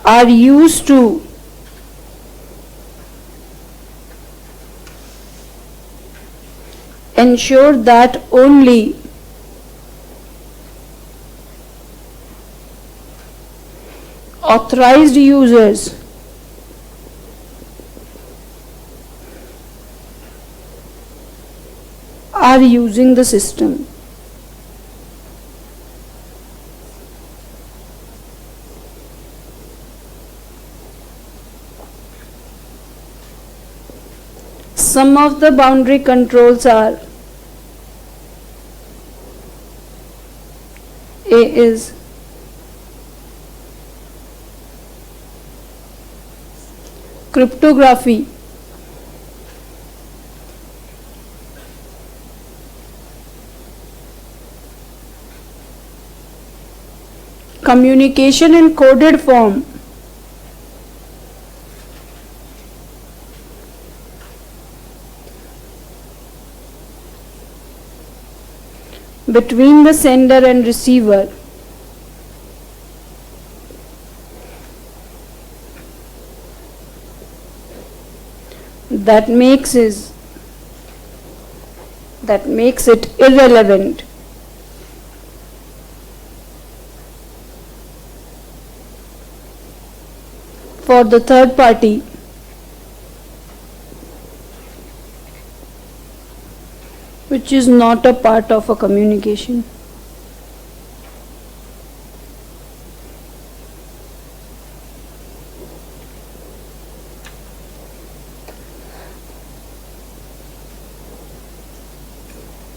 are used to ensure that only authorized users are using the system. Some of the boundary controls are: A is cryptography, communication in coded form, between the sender and receiver, that makes it irrelevant. For the third party, which is not a part of a communication.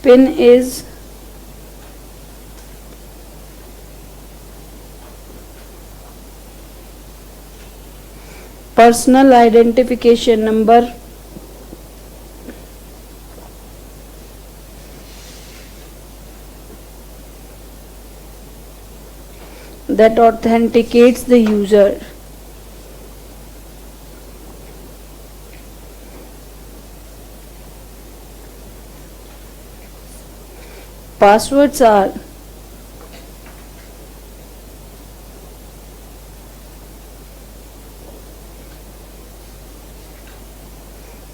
PIN is personal identification number that authenticates the user. Passwords are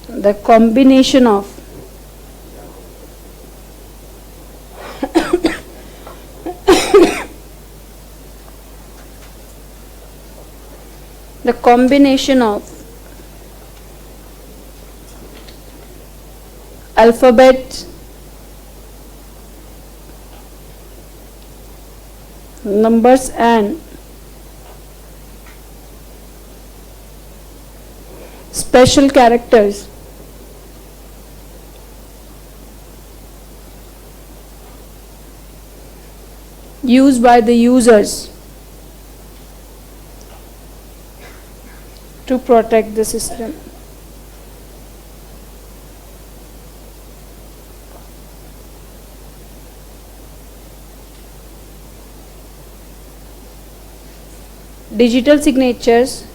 the combination of alphabet, numbers and special characters used by the users to protect the system. Digital signatures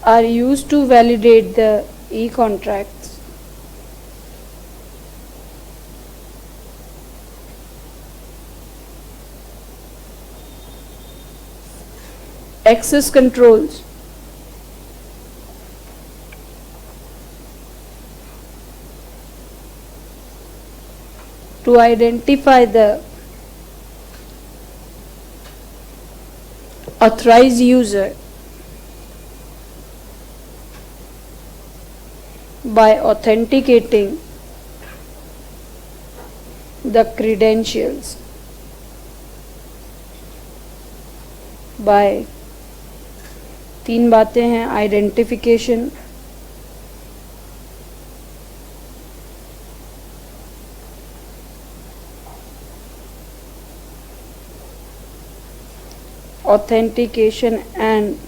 are used to validate the e-contracts. Access controls to identify the authorized user by authenticating the credentials by 3 बातें हैं: identification, authentication and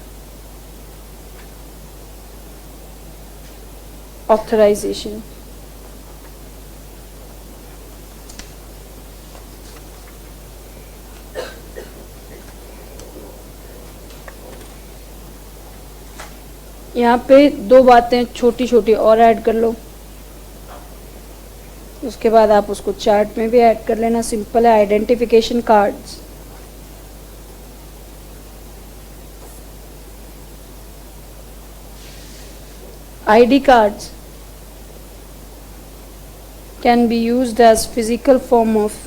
authorization. यहाँ पे 2 बातें छोटी छोटी और add कर लो, उसके बाद आप उसको चार्ट में भी ऐड कर लेना। सिंपल है। Identification cards, ID cards can be used as physical form of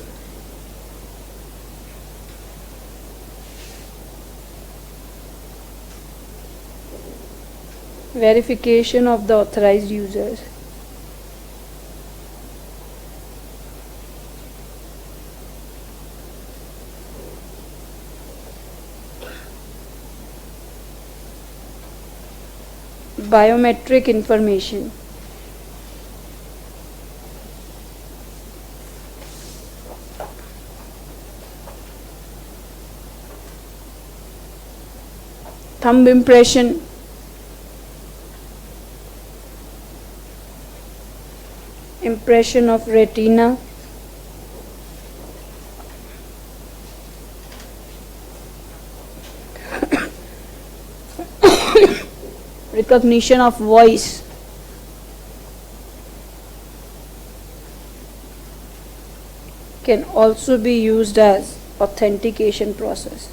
verification of the authorized users. Biometric information. thumb impression, impression of retina, recognition of voice, can also be used as authentication process.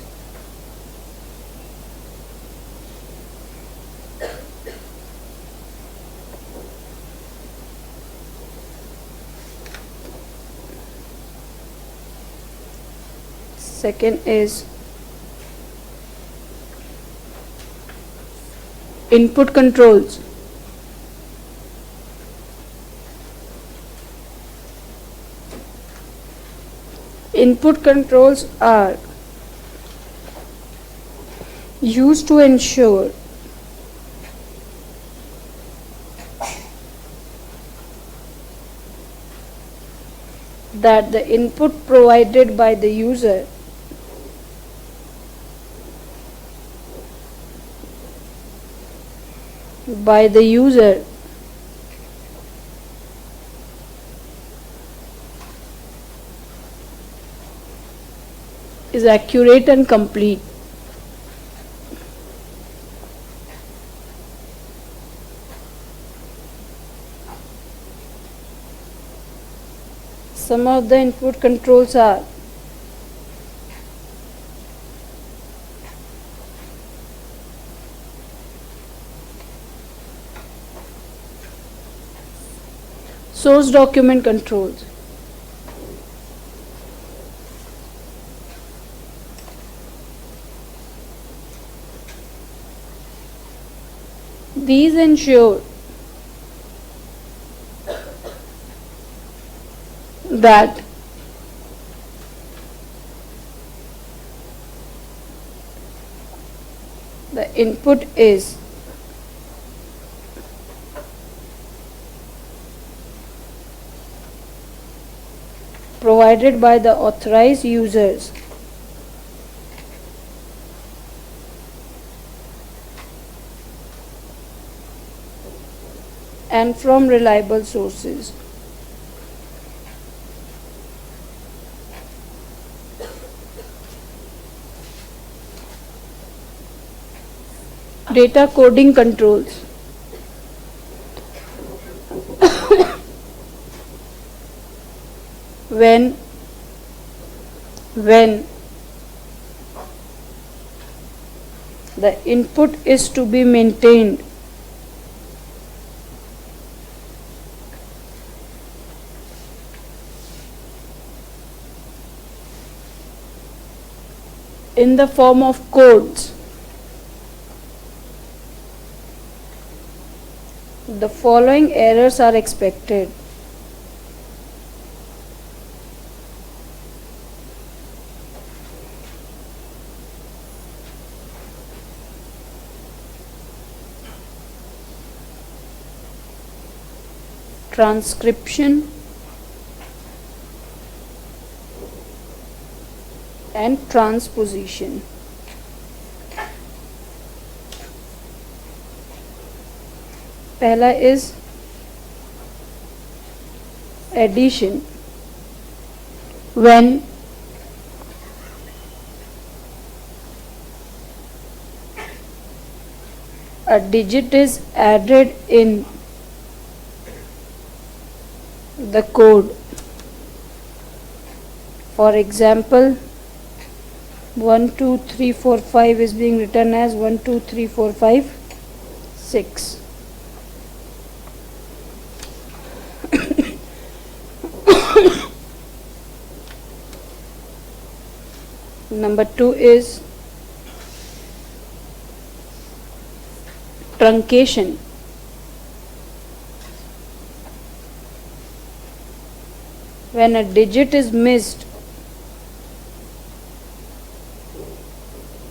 Second is input controls. Input controls are used to ensure that the input provided by the user is accurate and complete. Some of the input controls are source document controls. These ensure that the input is provided by the authorized users and from reliable sources. Data coding controls. When the input is to be maintained in the form of codes, the following errors are expected. Transcription and transposition. पहला is addition. When a digit is added in the code, for example 1 2 3 4 5 is being written as 1 2 3 4 5 6. Number 2 is truncation. When a digit is missed,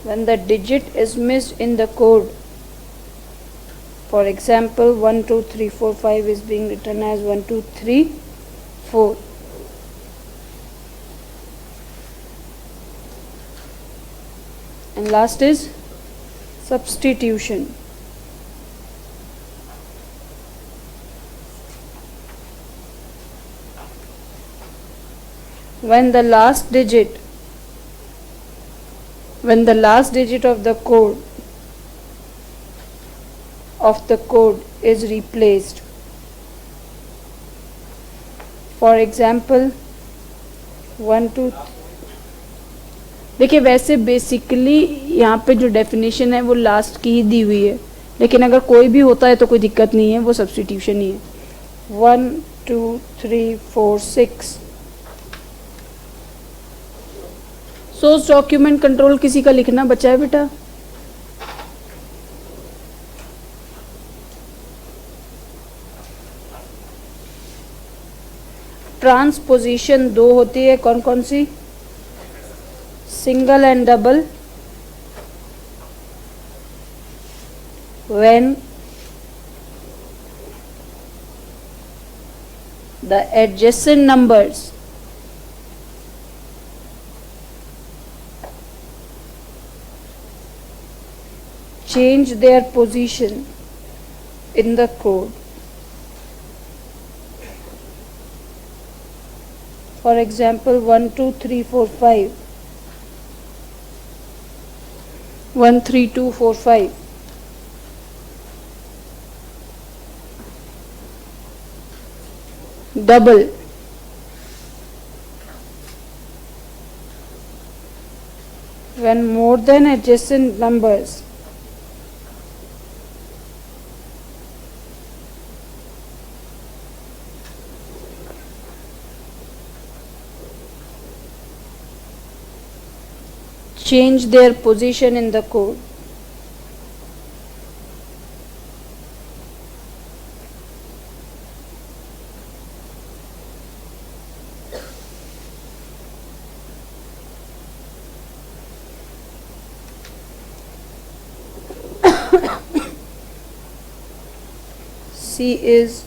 when the digit is missed in the code, for example 1 2 3 4 5 is being written as 1 2 3 4. And last is substitution. When the last digit of the code is replaced. For example 1 2। देखिए वैसे basically यहाँ पे जो definition है वो last की ही दी हुई है, लेकिन अगर कोई भी होता है तो कोई दिक्कत नहीं है, वो सब्स्टिट्यूशन ही है। 1 2 3 4 6। सोर्स डॉक्यूमेंट कंट्रोल किसी का लिखना बचा है बेटा? ट्रांसपोजिशन 2 होती है, कौन कौन सी? Single and double. When the adjacent numbers change their position in the code. For example 1 2 3 4 5, 1 3 2 4 5। double, when more than adjacent numbers change their position in the code. C is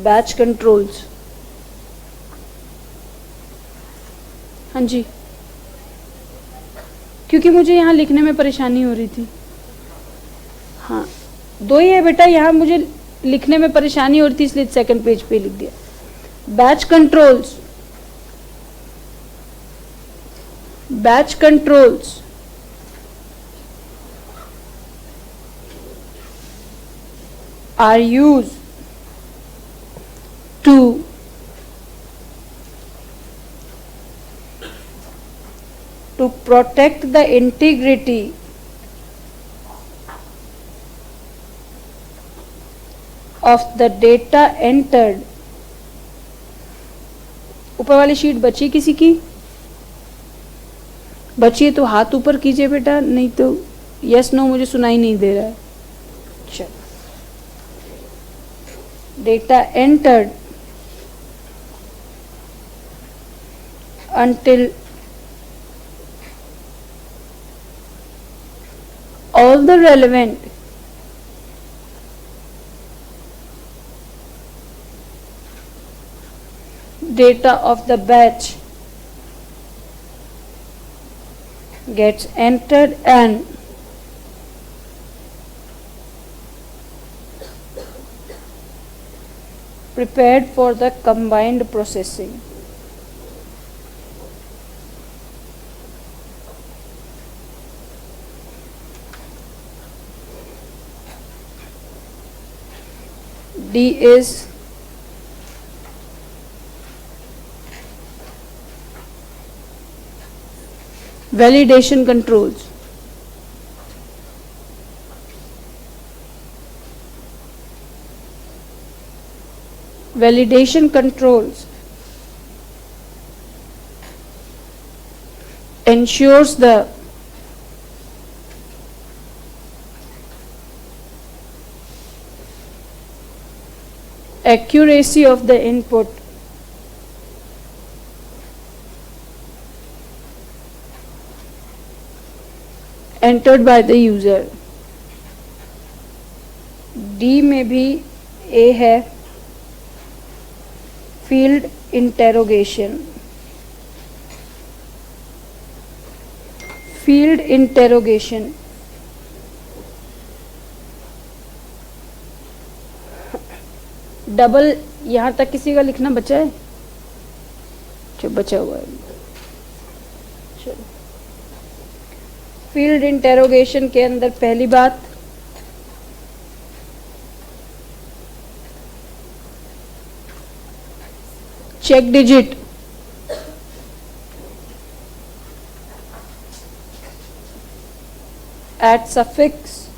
batch controls। हाँ जी, क्योंकि मुझे यहाँ लिखने में परेशानी हो रही थी। हाँ 2 ही है बेटा, यहाँ मुझे लिखने में परेशानी हो रही थी इसलिए सेकंड पेज पे लिख दिया। Batch controls are used to protect the integrity of the data entered। ऊपर वाली शीट बची किसी की? बची है तो हाथ ऊपर कीजिए बेटा, नहीं तो यस नो मुझे सुनाई नहीं दे रहा है। चलो, data entered until all the relevant data of the batch gets entered and prepared for the combined processing। D is validation controls। Validation controls ensures the accuracy of the input entered by the user। D में भी A है, field interrogation। field interrogation. Double यहां तक किसी का लिखना बचा है? जो बचा हुआ है चलो। फील्ड इंटेरोगेशन के अंदर पहली बात, check digit, add suffix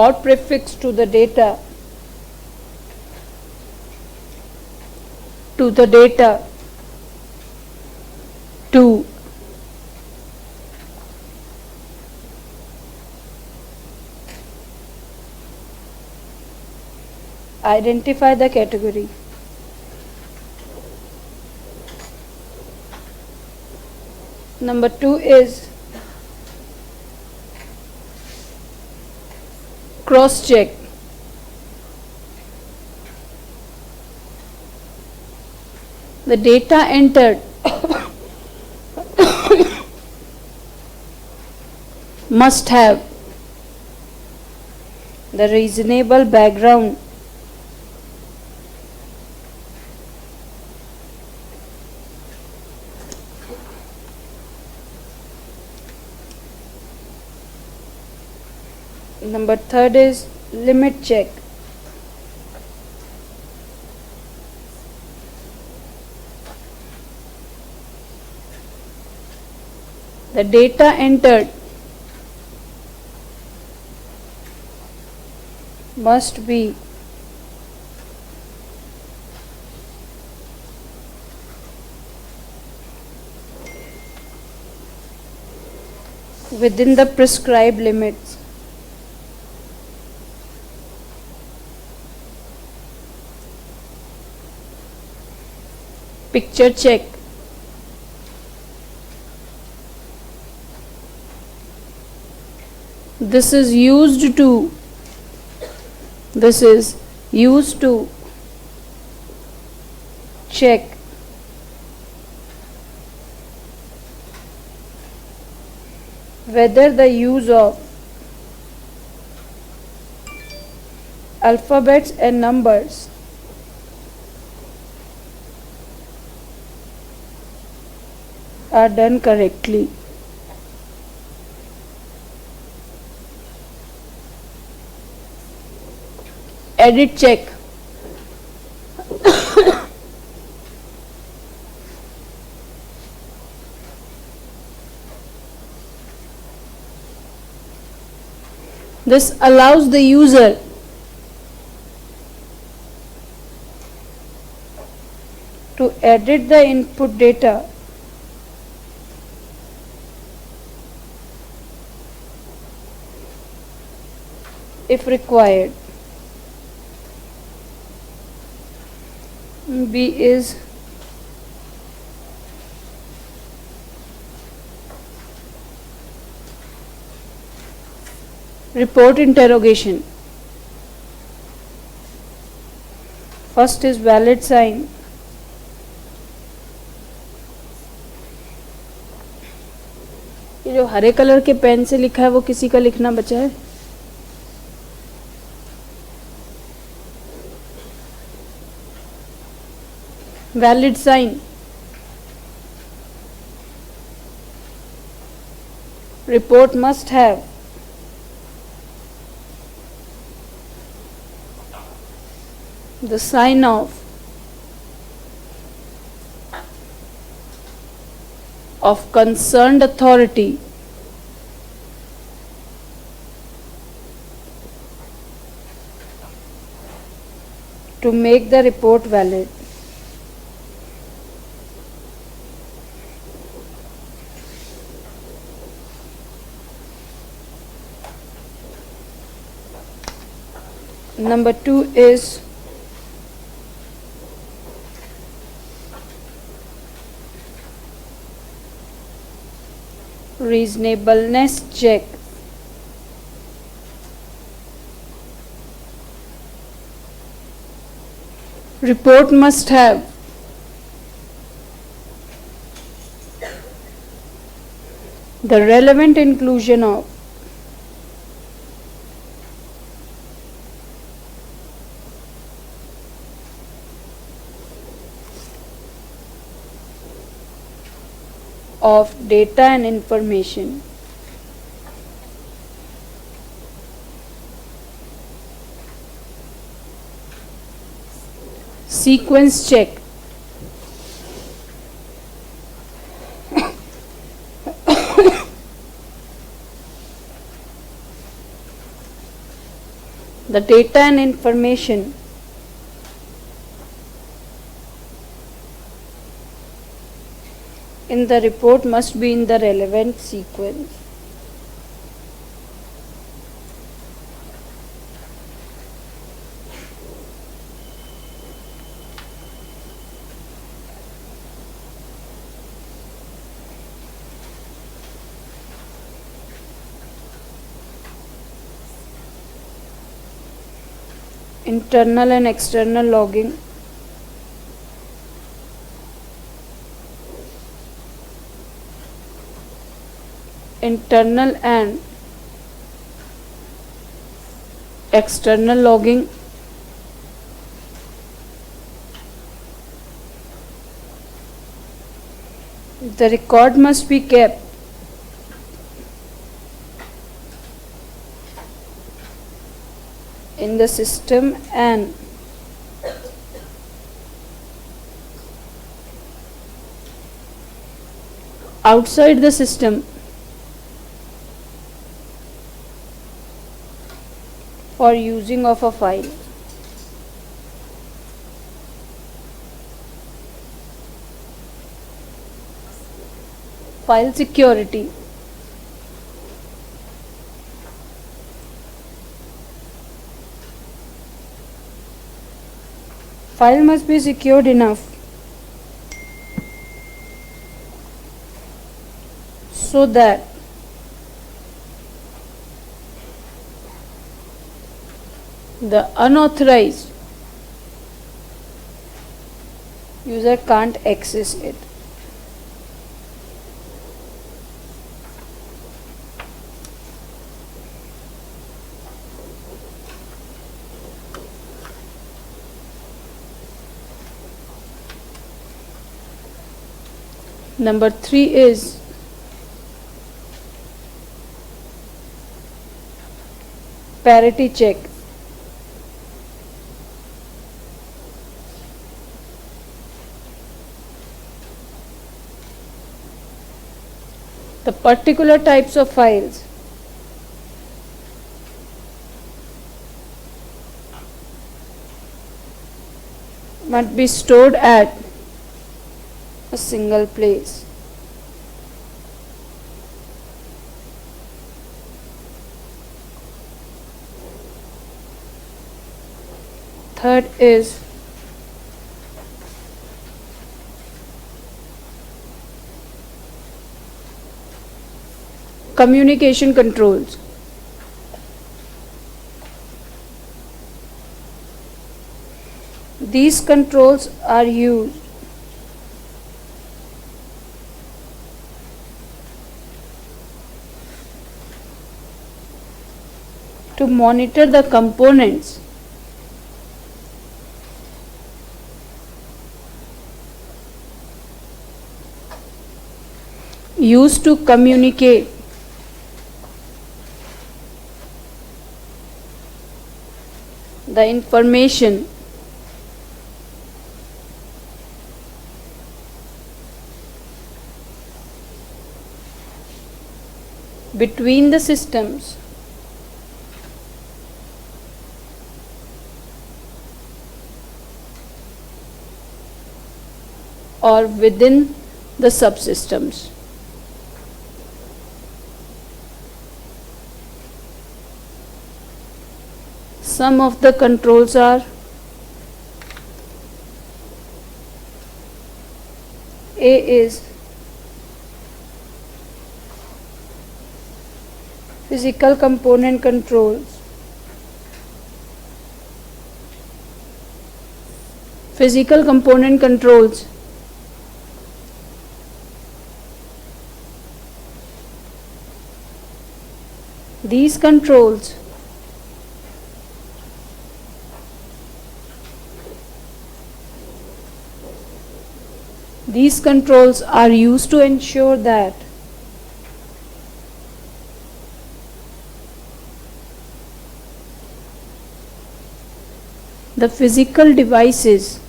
or prefix to the data to identify the category. Number 2 is cross check. The data entered must have the reasonable background Number 3 is limit check. The data entered must be within the prescribed limits. Picture check. This is used to check whether the use of alphabets and numbers are done correctly. Edit check. This allows the user to edit the input data if required. B is report interrogation. First is valid sign. ये जो हरे colour के pen से लिखा है वो किसी का लिखना बचा है? Valid sign. Report must have the sign of concerned authority to make the report valid. Number 2 is reasonableness check. Report must have The relevant inclusion of data and information. Sequence check. The data and information in the report must be in the relevant sequence. Internal and external logging. Internal and external logging. The record must be kept in the system and outside the system for using of a file. File security. File must be secured enough so that the unauthorized user can't access it. Number 3 is parity check. The particular types of files must be stored at a single place. Third is communication controls. These controls are used to monitor the components used to communicate the information between the systems or within the subsystems. Some of the controls are A is physical component controls. Physical component controls These controls are used to ensure that the physical devices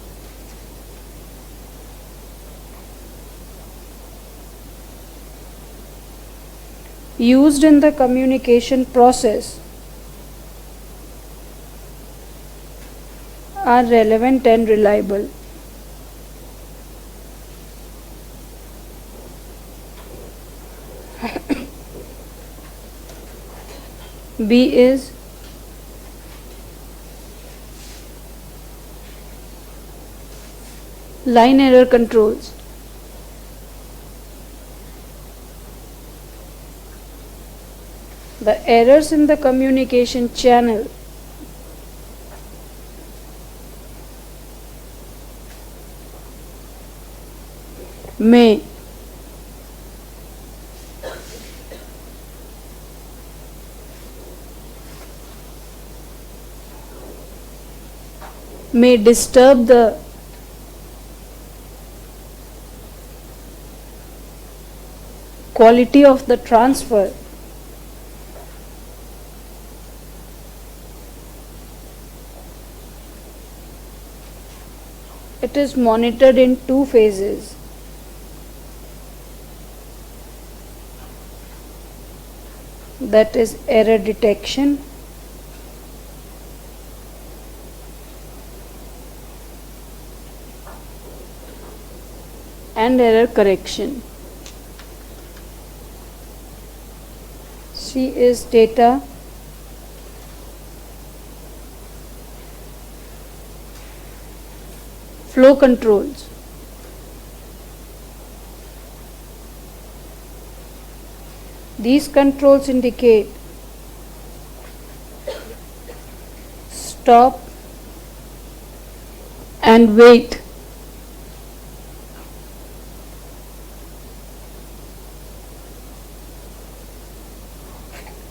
used in the communication process are relevant and reliable. B is line error controls. The errors in the communication channel may disturb the quality of the transfer. It is monitored in two phases. That is error detection and error correction. C is data flow controls. These controls indicate stop and wait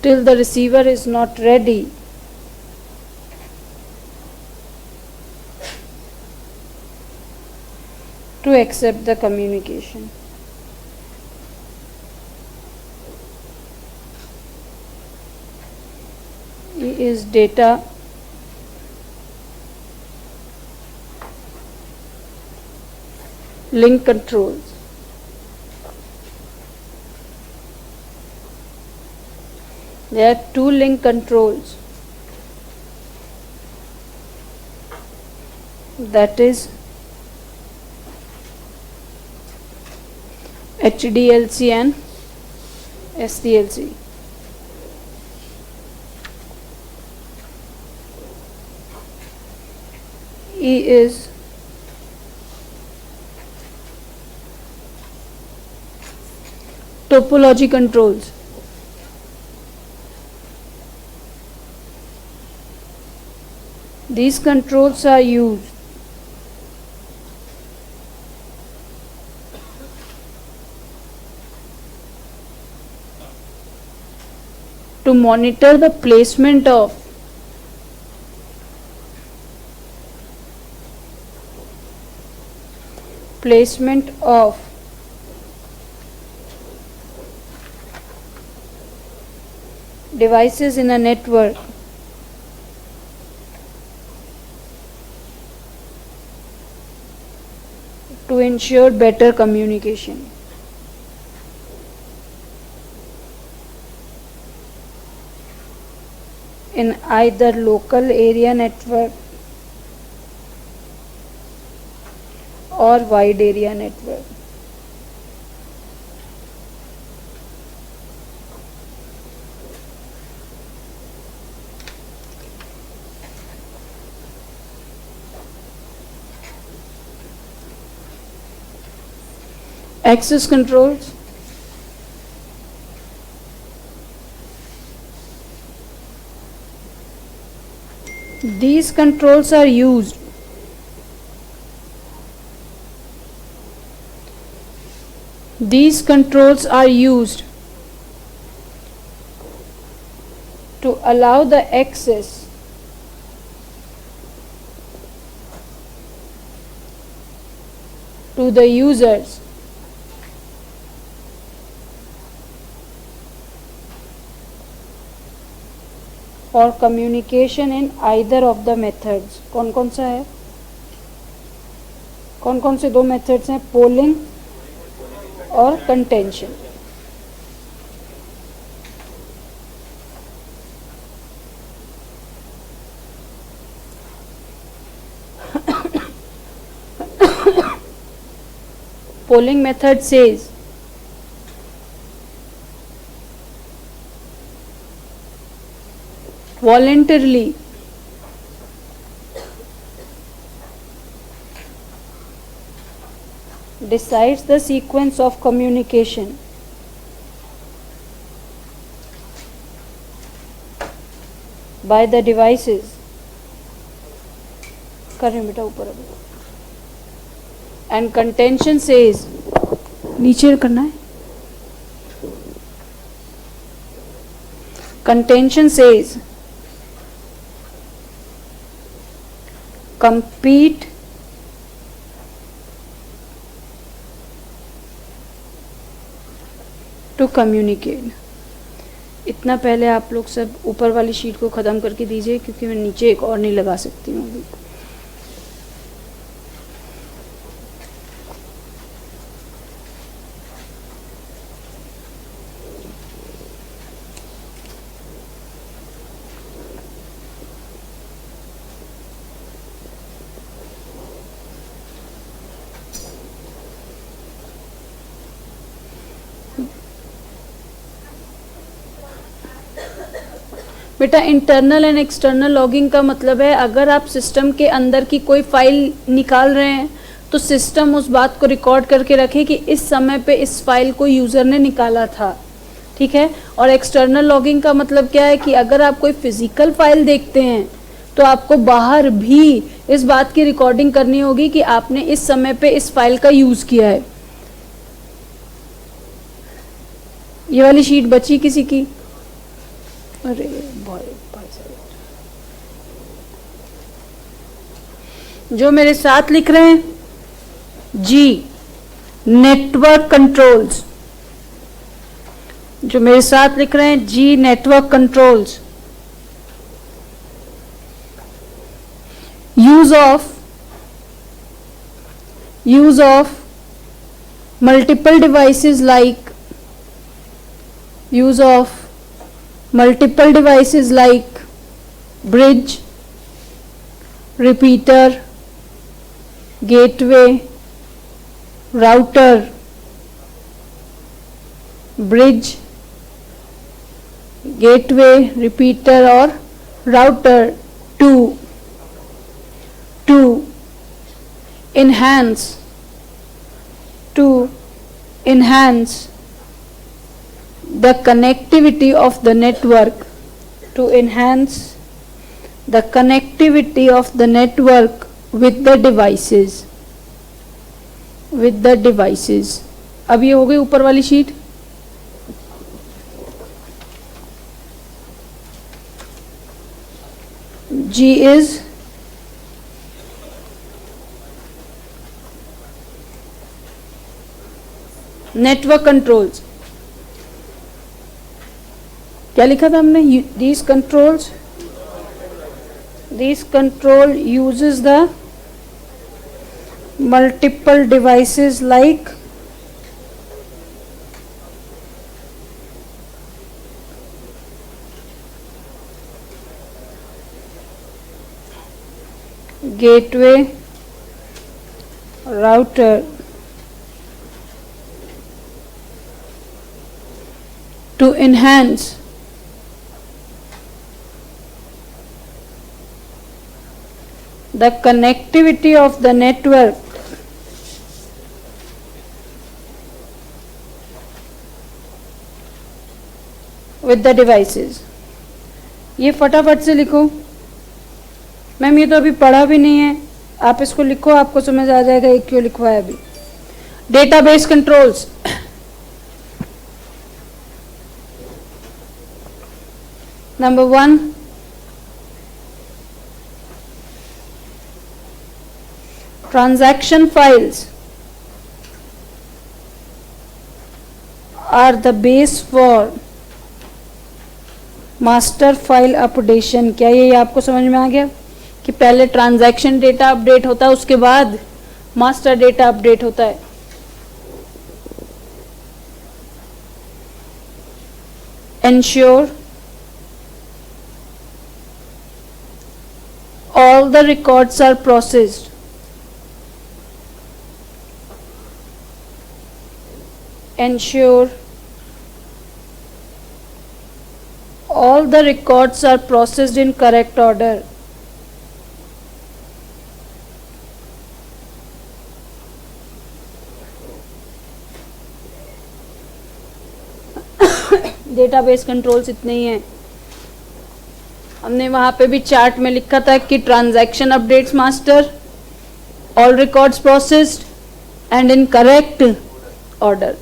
till the receiver is not ready to accept the communication. E is data link controls. There are two link controls, that is HDLC and SDLC. E is topology controls. These controls are used to monitor the placement of devices in a network to ensure better communication. In either local area network or wide area network. Access controls. These controls are used to allow the access to the users for communication in either of the methods. कौन कौन सा है, कौन कौन से दो methods हैं, polling और contention. Polling method says voluntarily decides the sequence of communication by the devices. कर रही हूँ बेटा ऊपर अभी. And contention says, नीचे करना है. Contention says compete to communicate. इतना पहले आप लोग सब ऊपर वाली शीट को ख़त्म करके दीजिए, क्योंकि मैं नीचे एक और नहीं लगा सकती हूँ अभी. बेटा इंटरनल एंड एक्सटर्नल लॉगिंग का मतलब है, अगर आप सिस्टम के अंदर की कोई फाइल निकाल रहे हैं तो सिस्टम उस बात को रिकॉर्ड करके रखे कि इस समय पे इस फाइल को यूज़र ने निकाला था. ठीक है. और एक्सटर्नल लॉगिंग का मतलब क्या है कि अगर आप कोई फिजिकल फाइल देखते हैं तो आपको बाहर भी इस बात की रिकॉर्डिंग करनी होगी कि आपने इस समय पे इस फाइल का यूज़ किया है. ये वाली शीट बची किसी की? अरे भाई जो मेरे साथ लिख रहे हैं, जी नेटवर्क कंट्रोल्स. जो मेरे साथ लिख रहे हैं, G network controls. Use of multiple devices like bridge, repeater, gateway, router. Bridge, gateway, repeater और router to enhance the connectivity of the network, with the devices. अब ये हो गई ऊपर वाली sheet. G is network controls. क्या लिखा था हमने? These control uses the multiple devices like gateway, router, to enhance the connectivity of the network with the devices. ये फटाफट से लिखो. मैम ये तो अभी पढ़ा भी नहीं है, आप इसको लिखो, आपको समझ आ जाएगा ये क्यों लिखवाया अभी. Database controls. Number 1, transaction files are the base for master file updation. क्या ये आपको समझ में आ गया कि पहले ट्रांजैक्शन डेटा अपडेट होता है, उसके बाद मास्टर डेटा अपडेट होता है। Ensure all the records are processed. Ensure all the records are processed in correct order. Database controls इतने ही हैं। हमने वहां पे भी चार्ट में लिखा था कि transaction updates master, all records processed and in correct order.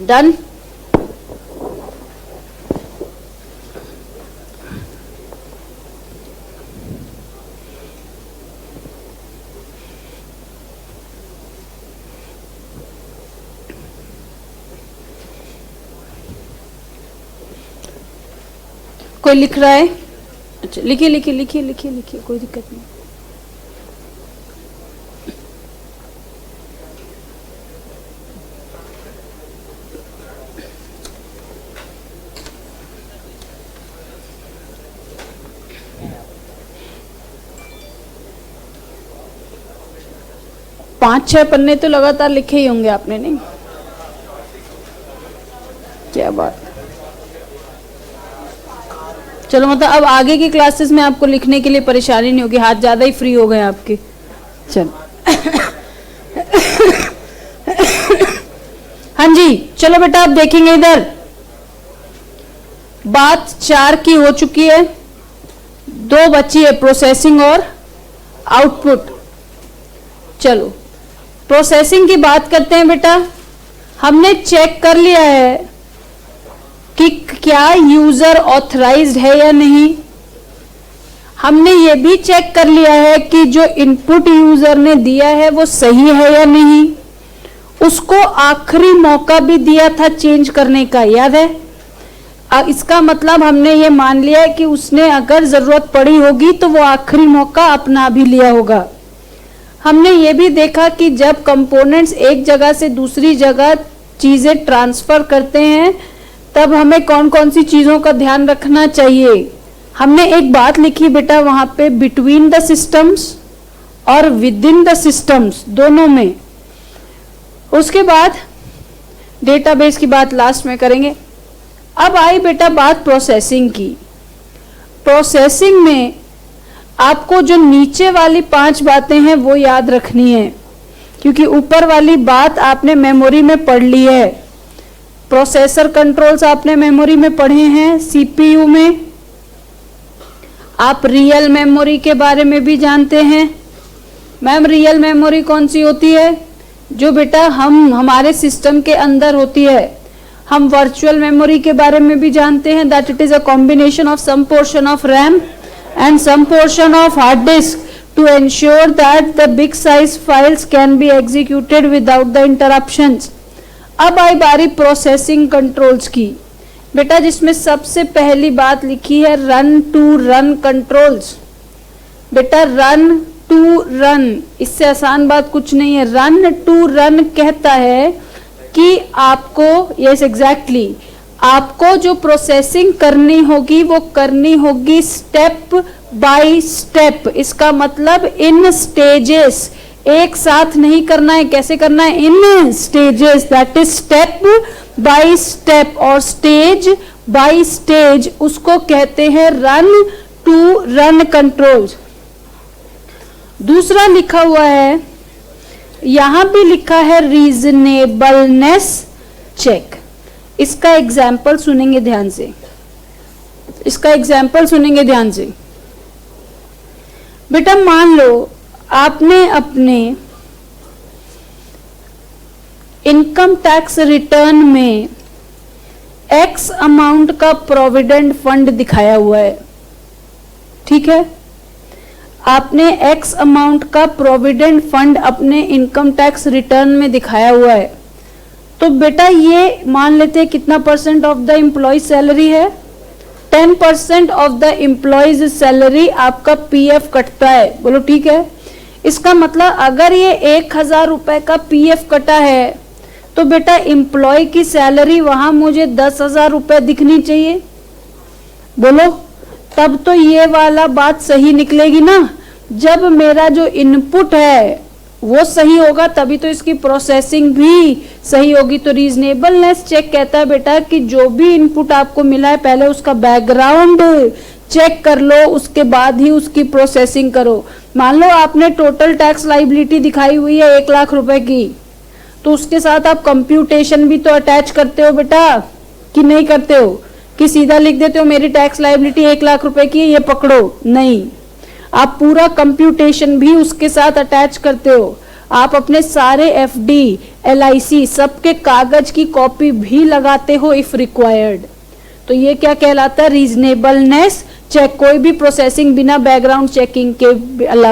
Done. कोई लिख रहा है? अच्छा, लिखिए लिखिए लिखिए लिखिए लिखिए, कोई दिक्कत नहीं। पांच छह पन्ने तो लगातार लिखे ही होंगे आपने, नहीं? क्या बात। चलो, मतलब अब आगे की क्लासेस में आपको लिखने के लिए परेशानी नहीं होगी, हाथ ज्यादा ही फ्री हो गए आपके। चलो हाँ जी, चलो बेटा, आप देखेंगे इधर बात 4 की हो चुकी है, 2 बची है, प्रोसेसिंग और आउटपुट। चलो प्रोसेसिंग की बात करते हैं बेटा। हमने चेक कर लिया है कि क्या यूजर ऑथराइज्ड है या नहीं। हमने ये भी चेक कर लिया है कि जो इनपुट यूजर ने दिया है वो सही है या नहीं। उसको आखिरी मौका भी दिया था चेंज करने का, याद है? इसका मतलब हमने ये मान लिया है कि उसने अगर जरूरत पड़ी होगी तो वो आखिरी मौका अपना भी लिया होगा। हमने ये भी देखा कि जब कंपोनेंट्स एक जगह से दूसरी जगह चीजें ट्रांसफर करते हैं तब हमें कौन कौन सी चीजों का ध्यान रखना चाहिए। हमने एक बात लिखी बेटा वहां पे, बिटवीन द सिस्टम्स और विद इन द सिस्टम्स, दोनों में। उसके बाद डेटाबेस की बात लास्ट में करेंगे। अब आई बेटा बात प्रोसेसिंग की। प्रोसेसिंग में आपको जो नीचे वाली 5 बातें हैं वो याद रखनी है, क्योंकि ऊपर वाली बात आपने मेमोरी में पढ़ ली है। प्रोसेसर कंट्रोल्स आपने मेमोरी में पढ़े हैं, सीपीयू में। आप रियल मेमोरी के बारे में भी जानते हैं। मैम, रियल मेमोरी कौन सी होती है? जो बेटा हमारे सिस्टम के अंदर होती है। हम वर्चुअल मेमोरी के बारे में भी जानते हैं, that it is a combination of some portion of RAM and some portion of hard disk to ensure that the big size files can be executed without the interruptions. अब आई बारी processing controls की बेटा, जिसमें सबसे पहली बात लिखी है रन टू रन कंट्रोल्स। बेटा रन टू रन, इससे आसान बात कुछ नहीं है। रन टू रन कहता है कि आपको, यस एग्जैक्टली, आपको जो प्रोसेसिंग करनी होगी वो करनी होगी स्टेप बाय स्टेप। इसका मतलब इन स्टेजेस, एक साथ नहीं करना है। कैसे करना है? In stages, that is step by step और स्टेज बाई स्टेज, उसको कहते हैं रन टू रन कंट्रोल्स। दूसरा लिखा हुआ है, यहां भी लिखा है रीजनेबलनेस चेक। इसका एग्जाम्पल सुनेंगे ध्यान से, इसका एग्जाम्पल सुनेंगे ध्यान से। बेटा मान लो आपने अपने इनकम टैक्स रिटर्न में एक्स अमाउंट का प्रोविडेंट फंड दिखाया हुआ है, ठीक है। आपने एक्स अमाउंट का प्रोविडेंट फंड अपने इनकम टैक्स रिटर्न में दिखाया हुआ है, तो बेटा ये मान लेते हैं कितना percent of the employee salary है, 10% ऑफ द एम्प्लॉयज सैलरी आपका पीएफ कटता है। बोलो ठीक है। इसका मतलब अगर ये 1000 रुपए का पीएफ कटा है तो बेटा एम्प्लॉय की सैलरी वहां मुझे 10,000 रुपए दिखनी चाहिए। बोलो, तब तो ये वाला बात सही निकलेगी ना। जब मेरा जो इनपुट है वो सही होगा तभी तो इसकी प्रोसेसिंग भी सही होगी। तो रीजनेबलनेस चेक कहता है बेटा कि जो भी इनपुट आपको मिला है पहले उसका बैकग्राउंड चेक कर लो, उसके बाद ही उसकी प्रोसेसिंग करो। मान लो आपने टोटल टैक्स लाइबिलिटी दिखाई हुई है 1 लाख रुपए की, तो उसके साथ आप कंप्यूटेशन भी तो अटैच करते हो बेटा, कि नहीं करते हो? कि सीधा लिख देते हो मेरी टैक्स लाइबिलिटी 1 लाख रुपए की है, ये पकड़ो? नहीं, आप पूरा कंप्यूटेशन भी उसके साथ अटैच करते हो। आप अपने सारे एफडी, एलआईसी सबके कागज की कॉपी भी लगाते हो इफ रिक्वायर्ड। तो ये क्या कहलाता है? Reasonableness check. कोई भी प्रोसेसिंग बिना बैकग्राउंड चेकिंग के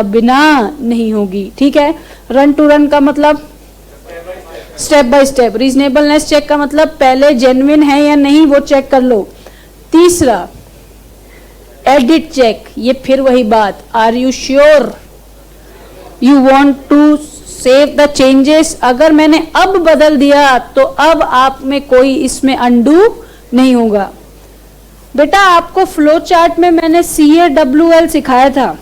बिना नहीं होगी, ठीक है। रन टू रन का मतलब step by step. Reasonableness check का मतलब पहले जेन्युइन है या नहीं वो चेक कर लो। तीसरा एडिट चेक, ये फिर वही बात, are you sure you want to save the changes. अगर मैंने अब बदल दिया तो अब आप में कोई इसमें अंडू नहीं होगा। बेटा आपको फ्लो चार्ट में मैंने CAWL सिखाया था,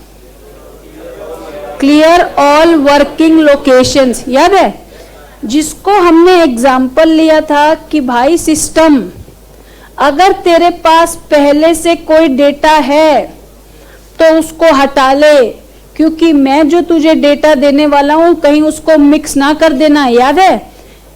क्लियर ऑल वर्किंग लोकेशंस, याद है? जिसको हमने एग्जाम्पल लिया था कि भाई सिस्टम, अगर तेरे पास पहले से कोई डेटा है तो उसको हटा ले, क्योंकि मैं जो तुझे डेटा देने वाला हूं कहीं उसको मिक्स ना कर देना, याद है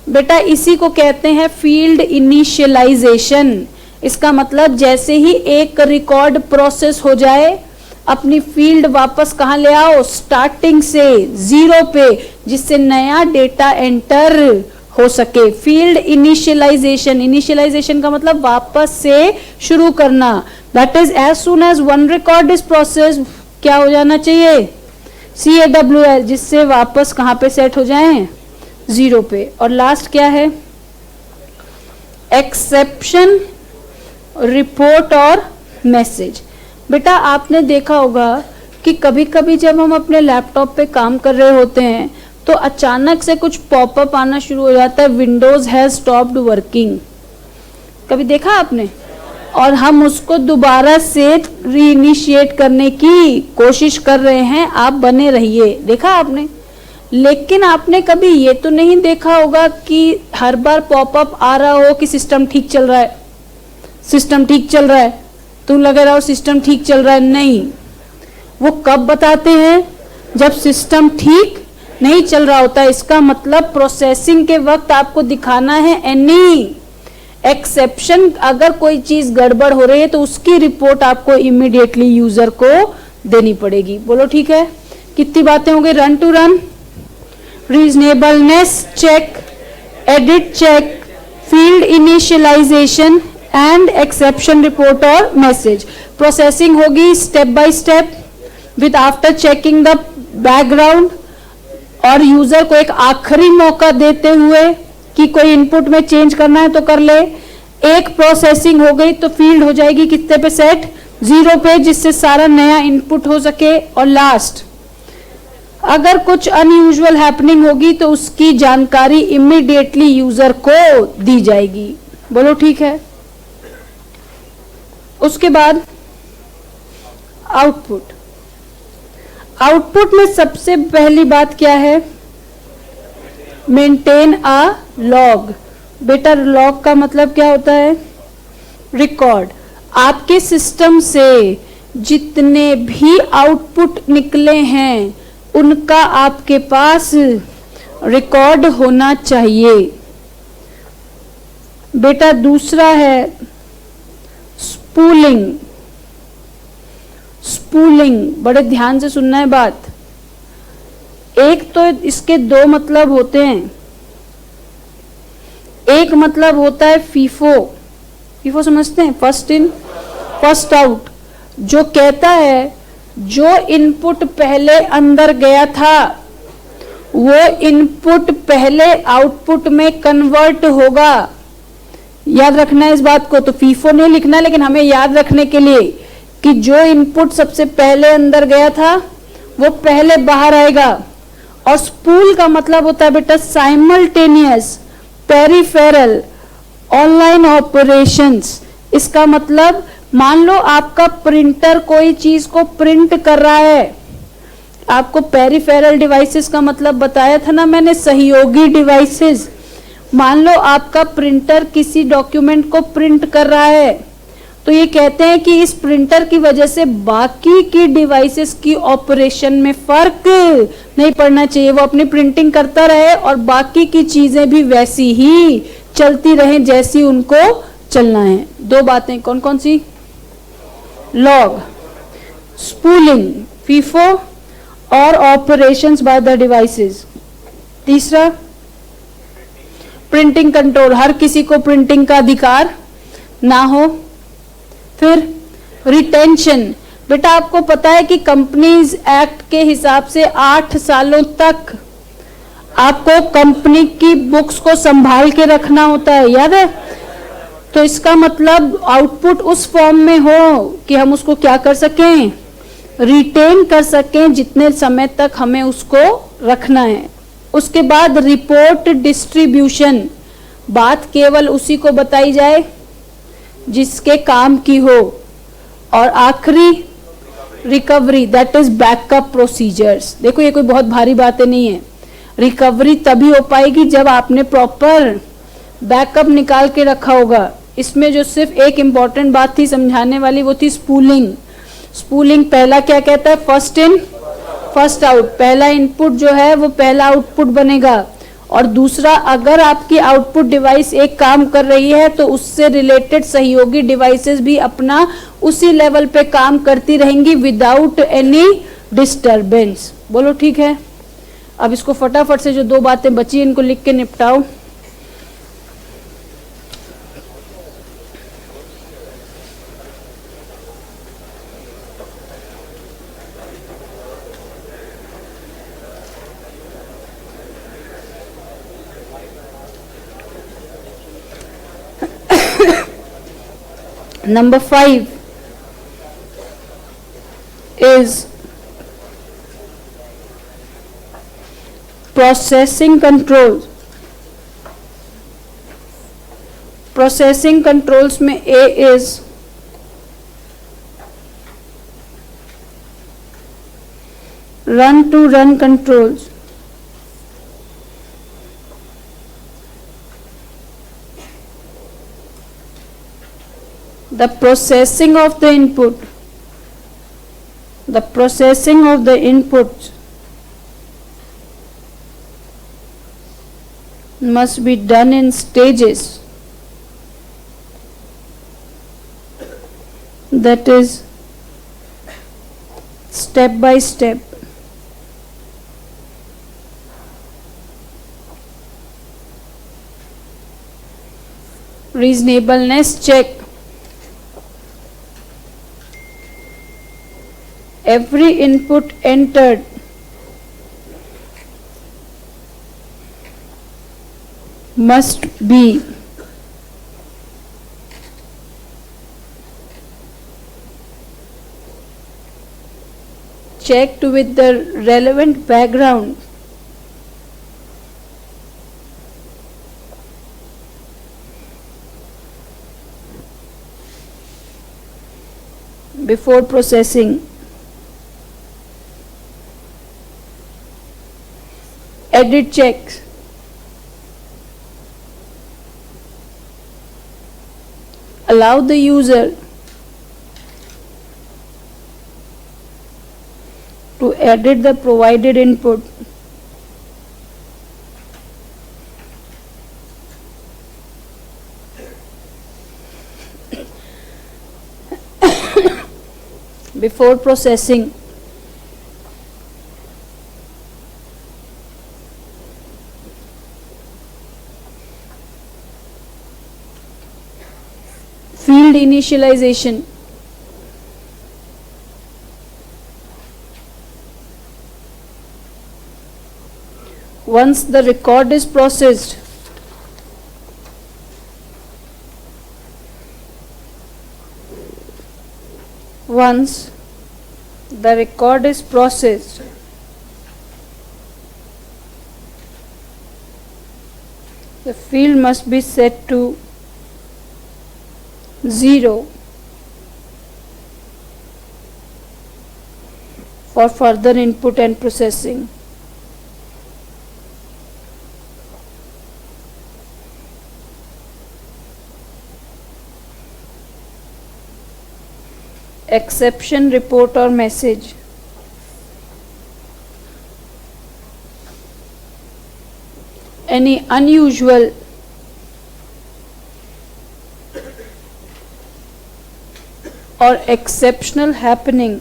बेटा? इसी को कहते हैं फील्ड इनिशियलाइजेशन। इसका मतलब जैसे ही एक रिकॉर्ड प्रोसेस हो जाए, अपनी फील्ड वापस कहां ले आओ? स्टार्टिंग से 0 पे, जिससे नया डेटा एंटर हो सके। फील्ड इनिशियलाइजेशन, इनिशियलाइजेशन का मतलब वापस से शुरू करना। That is as soon as one record is process, क्या हो जाना चाहिए? CAWL, जिससे वापस कहां पे सेट हो जाएं? 0 पे। और लास्ट क्या है? एक्सेप्शन रिपोर्ट और मैसेज। बेटा आपने देखा होगा कि कभी कभी जब हम अपने लैपटॉप पे काम कर रहे होते हैं तो अचानक से कुछ पॉपअप आना शुरू हो जाता है, विंडोज हैज स्टॉप्ड वर्किंग। कभी देखा आपने? और हम उसको दोबारा से रीइनिशिएट करने की कोशिश कर रहे हैं, आप बने रहिए। देखा आपने? लेकिन आपने कभी ये तो नहीं देखा होगा कि हर बार पॉपअप आ रहा हो कि सिस्टम ठीक चल रहा है, सिस्टम ठीक चल रहा है, तुम लगे रहो सिस्टम ठीक चल रहा है। नहीं, वो कब बताते हैं? जब सिस्टम ठीक नहीं चल रहा होता है। इसका मतलब प्रोसेसिंग के वक्त आपको दिखाना है एनी एक्सेप्शन। अगर कोई चीज गड़बड़ हो रही है तो उसकी रिपोर्ट आपको इमीडिएटली यूजर को देनी पड़ेगी। बोलो ठीक है? कितनी बातें हो गई? Run to run, reasonableness check, edit check, field initialization and exception report और मैसेज। प्रोसेसिंग होगी step by step with after checking the background, और यूजर को एक आखिरी मौका देते हुए कि कोई इनपुट में चेंज करना है तो कर ले। एक प्रोसेसिंग हो गई तो फील्ड हो जाएगी कितने पे सेट? 0 पे, जिससे सारा नया इनपुट हो सके। और लास्ट, अगर कुछ अनयूजुअल हैपनिंग होगी तो उसकी जानकारी इमीडिएटली यूजर को दी जाएगी। बोलो ठीक है? उसके बाद आउटपुट। आउटपुट में सबसे पहली बात क्या है? Maintain a log. बेटा लॉग का मतलब क्या होता है? रिकॉर्ड। आपके सिस्टम से जितने भी आउटपुट निकले हैं उनका आपके पास रिकॉर्ड होना चाहिए। बेटा दूसरा है स्पूलिंग। स्पूलिंग, बड़े ध्यान से सुनना है बात। एक तो इसके दो मतलब होते हैं। एक मतलब होता है फीफो। फीफो समझते हैं? First in first out. जो कहता है जो इनपुट पहले अंदर गया था वो इनपुट पहले आउटपुट में कन्वर्ट होगा। याद रखना है इस बात को। तो फीफो नहीं लिखना, लेकिन हमें याद रखने के लिए कि जो इनपुट सबसे पहले अंदर गया था वो पहले बाहर आएगा। और स्पूल का मतलब होता है बेटा साइमल्टेनियस, पेरिफेरल, ऑनलाइन ऑपरेशंस। इसका मतलब मान लो आपका प्रिंटर कोई चीज को प्रिंट कर रहा है। आपको पेरिफेरल डिवाइसेस का मतलब बताया था ना मैंने, सहयोगी डिवाइसेस। मान लो आपका प्रिंटर किसी डॉक्यूमेंट को प्रिंट कर रहा है, तो ये कहते हैं कि इस प्रिंटर की वजह से बाकी की डिवाइसेस की ऑपरेशन में फर्क नहीं पड़ना चाहिए। वो अपनी प्रिंटिंग करता रहे और बाकी की चीजें भी वैसी ही चलती रहें जैसी उनको चलना है। दो बातें कौन कौन सी? लॉग, स्पूलिंग, फीफो और ऑपरेशंस बाय द डिवाइसेस। तीसरा प्रिंटिंग कंट्रोल, हर किसी को प्रिंटिंग का अधिकार ना हो। फिर रिटेंशन, बेटा आपको पता है कि कंपनीज एक्ट के हिसाब से 8 सालों तक आपको कंपनी की बुक्स को संभाल के रखना होता है, याद है? तो इसका मतलब आउटपुट उस फॉर्म में हो कि हम उसको क्या कर सकें, रिटेन कर सकें जितने समय तक हमें उसको रखना है। उसके बाद रिपोर्ट डिस्ट्रीब्यूशन, बात केवल उसी को बताई जाए जिसके काम की हो। और आखिरी recovery, that is backup procedures. देखो ये कोई बहुत भारी बातें नहीं है। रिकवरी तभी हो पाएगी जब आपने प्रॉपर बैकअप निकाल के रखा होगा। इसमें जो सिर्फ एक इंपॉर्टेंट बात थी समझाने वाली वो थी स्पूलिंग। स्पूलिंग पहला क्या कहता है? First in first out. पहला इनपुट जो है वो पहला आउटपुट बनेगा। और दूसरा, अगर आपकी आउटपुट डिवाइस एक काम कर रही है तो उससे रिलेटेड सहयोगी डिवाइसेस भी अपना उसी लेवल पे काम करती रहेंगी विदाउट एनी डिस्टरबेंस। बोलो ठीक है? अब इसको फटाफट से जो दो बातें बची इनको लिख के निपटाओ। Number 5 is processing controls. Processing controls में A is run to run controls. The processing of the input, the processing of the inputs must be done in stages. That is step by step. Reasonableness check. Every input entered must be checked with the relevant background. Before processing. Edit checks. allow the user to edit the provided input before processing. Field initialization. Once the record is processed, the field must be set to 0 for further input and processing. Exception report or message. Any unusual or exceptional happening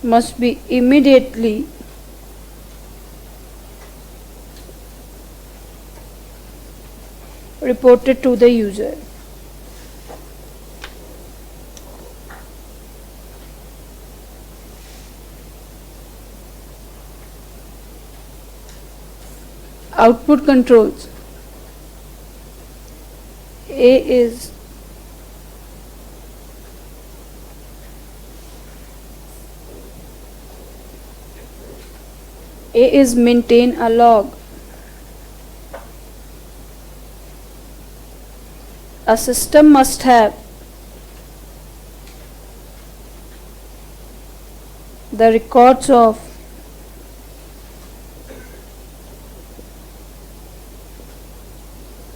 must be immediately reported to the user. Output controls. A is maintain a log. A system must have the records of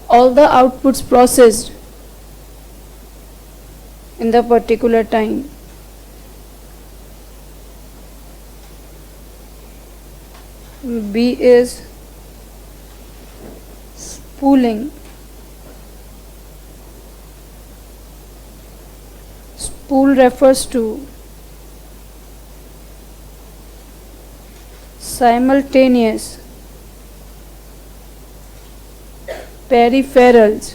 all the outputs processed in the particular time. B is spooling. Spool refers to simultaneous peripherals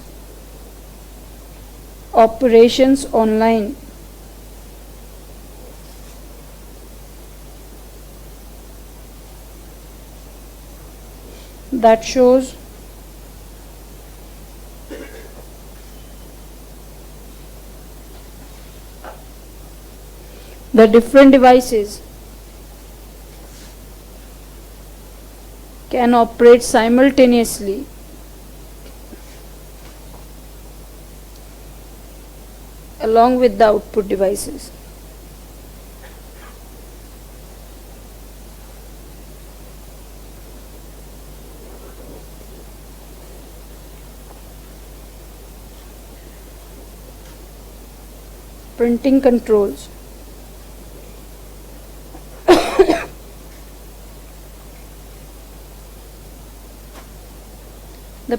operations online. That shows the different devices can operate simultaneously along with the output devices. Printing controls. The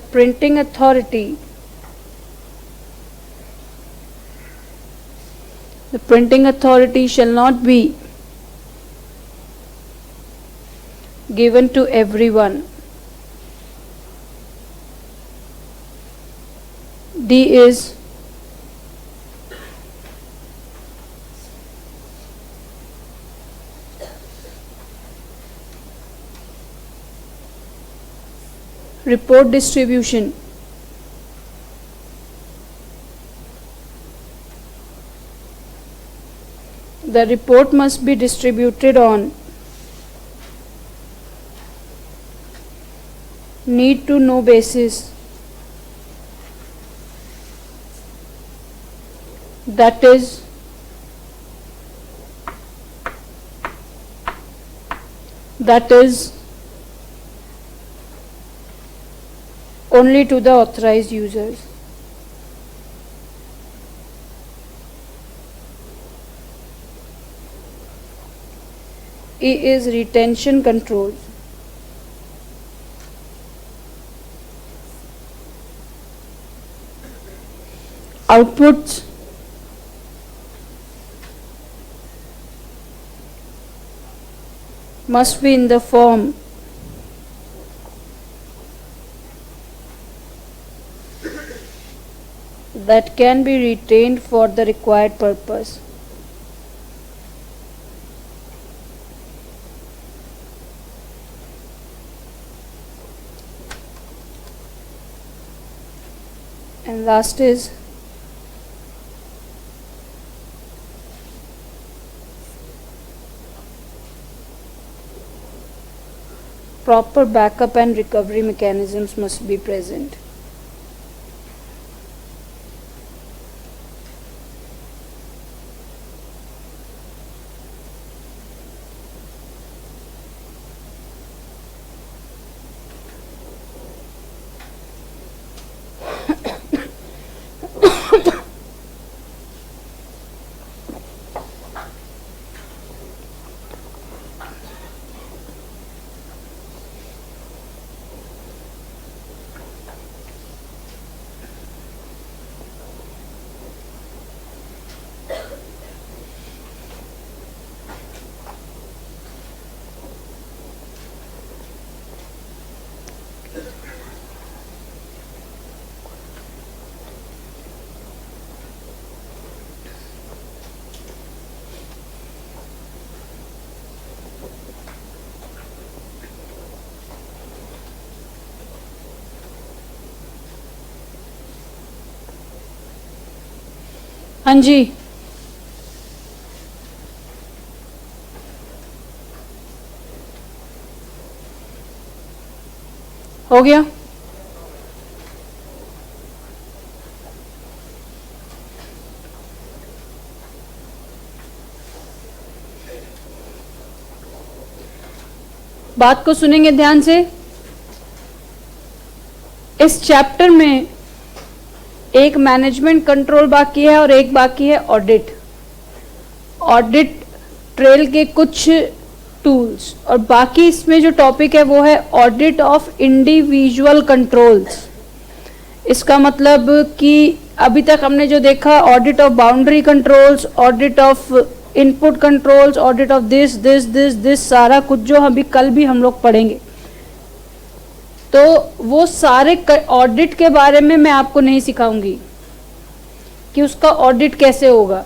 printing authority shall not be given to everyone. D is report distribution. The report must be distributed on need to know basis. That is, that is only to the authorized users. E is retention control. Outputs must be in the form that can be retained for the required purpose. And last is proper backup and recovery mechanisms must be present. हाँ जी, हो गया। बात को सुनेंगे ध्यान से। इस chapter में एक मैनेजमेंट कंट्रोल बाकी है और एक बाकी है ऑडिट। ऑडिट ट्रेल के कुछ टूल्स, और बाकी इसमें जो टॉपिक है वो है ऑडिट ऑफ इंडिविजुअल कंट्रोल्स। इसका मतलब कि अभी तक हमने जो देखा, audit of boundary controls, audit of input controls, audit of this this this this, सारा कुछ जो अभी कल भी हम लोग पढ़ेंगे। तो वो सारे ऑडिट के बारे में मैं आपको नहीं सिखाऊंगी कि उसका ऑडिट कैसे होगा,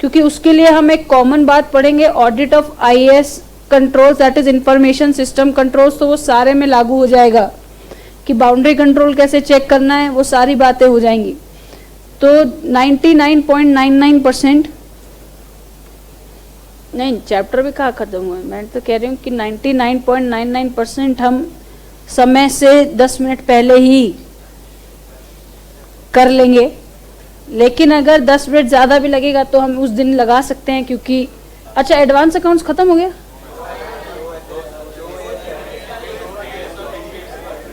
क्योंकि उसके लिए हम एक कॉमन बात पढ़ेंगे, audit of IAS controls, that is information system controls. तो वो सारे में लागू हो जाएगा कि बाउंड्री कंट्रोल कैसे चेक करना है, वो सारी बातें हो जाएंगी। तो 99.99% नहीं, चैप्टर भी कहाँ खत्म हुआ है, मैं तो कह रही हूँ कि 99.99% हम समय से 10 मिनट पहले ही कर लेंगे। लेकिन अगर 10 मिनट ज़्यादा भी लगेगा तो हम उस दिन लगा सकते हैं, क्योंकि अच्छा एडवांस अकाउंट्स खत्म हो गया।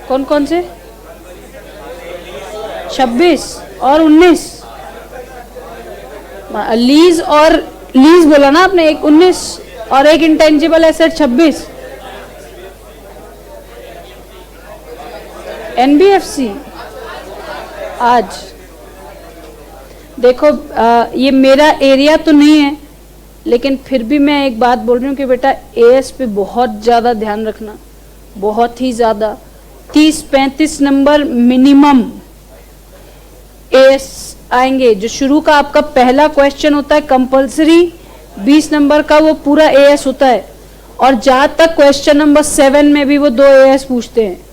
कौन कौन से? 26 और 19 लीज, और लीज बोला ना आपने, एक 19 और एक इंटेंजिबल एसेट 26। एनबीएफसी आज देखो, ये मेरा एरिया तो नहीं है, लेकिन फिर भी मैं एक बात बोल रही हूँ कि बेटा एएस पे बहुत ज़्यादा ध्यान रखना, बहुत ही ज़्यादा। 30-35 नंबर मिनिमम एएस आएंगे। जो शुरू का आपका पहला क्वेश्चन होता है कंपलसरी 20 नंबर का, वो पूरा एएस होता है। और जहाँ तक क्वेश्चन नंबर 7 में भी वो 2 एएस पूछते हैं।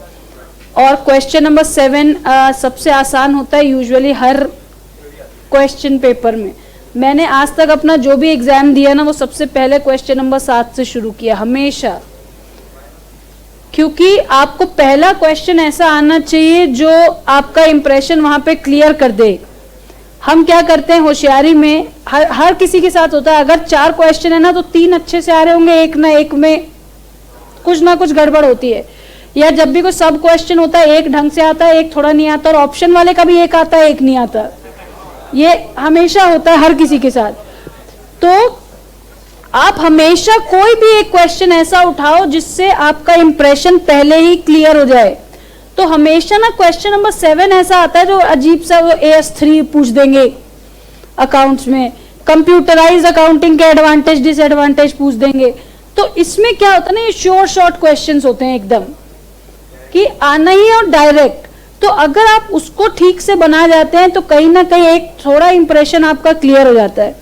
और क्वेश्चन नंबर 7 सबसे आसान होता है यूजुअली हर क्वेश्चन पेपर में। मैंने आज तक अपना जो भी एग्जाम दिया ना, वो सबसे पहले क्वेश्चन नंबर 7 से शुरू किया हमेशा, क्योंकि आपको पहला क्वेश्चन ऐसा आना चाहिए जो आपका इंप्रेशन वहां पे क्लियर कर दे। हम क्या करते हैं होशियारी में, हर किसी के साथ होता है, अगर 4 क्वेश्चन है ना तो 3 अच्छे से आ रहे होंगे, एक ना एक में कुछ ना कुछ गड़बड़ होती है, या जब भी कोई सब क्वेश्चन होता है एक ढंग से आता है, एक थोड़ा नहीं आता, और ऑप्शन वाले का भी एक आता है एक नहीं आता, ये हमेशा होता है हर किसी के साथ। तो आप हमेशा कोई भी एक क्वेश्चन ऐसा उठाओ जिससे आपका इंप्रेशन पहले ही क्लियर हो जाए। तो हमेशा ना क्वेश्चन नंबर 7 ऐसा आता है जो अजीब सा, वो AS3 पूछ देंगे अकाउंट्स में, कंप्यूटराइज अकाउंटिंग के एडवांटेज डिसएडवांटेज पूछ देंगे। तो इसमें क्या होता है ना, ये शॉर्ट क्वेश्चंस होते हैं एकदम कि आना ही और डायरेक्ट। तो अगर आप उसको ठीक से बना जाते हैं तो कहीं ना कहीं एक थोड़ा इंप्रेशन आपका क्लियर हो जाता है।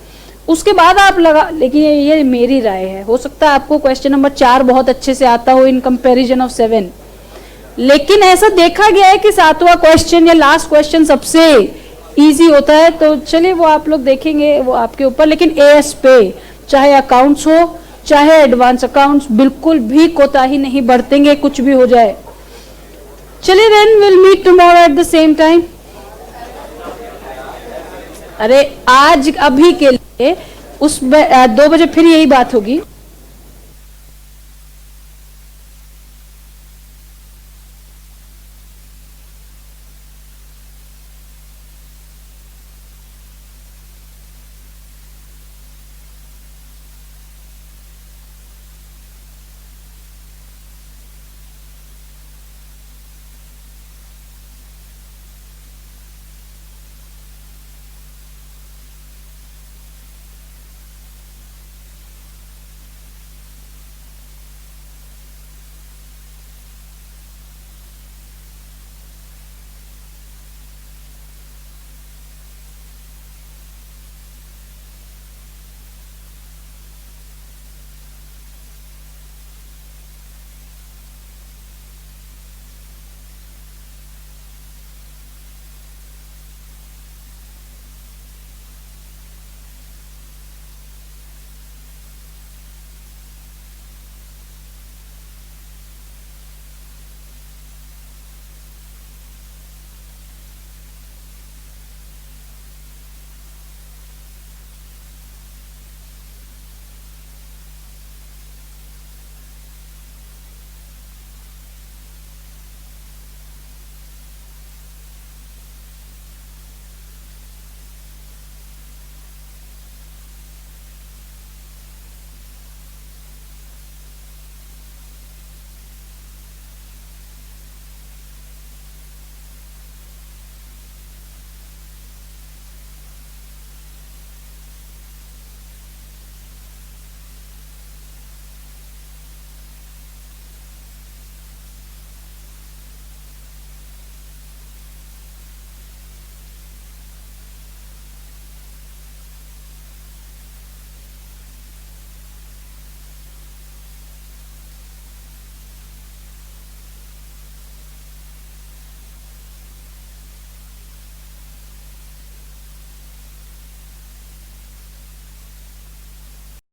उसके बाद आप लगा, लेकिन ये मेरी राय है, हो सकता है आपको क्वेश्चन नंबर 4 बहुत अच्छे से आता हो इन कंपैरिजन ऑफ 7, लेकिन ऐसा देखा गया है कि 7वां क्वेश्चन या लास्ट क्वेश्चन सबसे इजी होता है। तो चलिए वो आप लोग देखेंगे, वो आपके ऊपर। लेकिन AS पे चाहे अकाउंट्स हो चाहे एडवांस अकाउंट्स, बिल्कुल भी कोताही नहीं बरतेंगे, कुछ भी हो जाए। चलिए then will meet tomorrow at the same time. अरे आज अभी के लिए उस 2 बजे फिर यही बात होगी।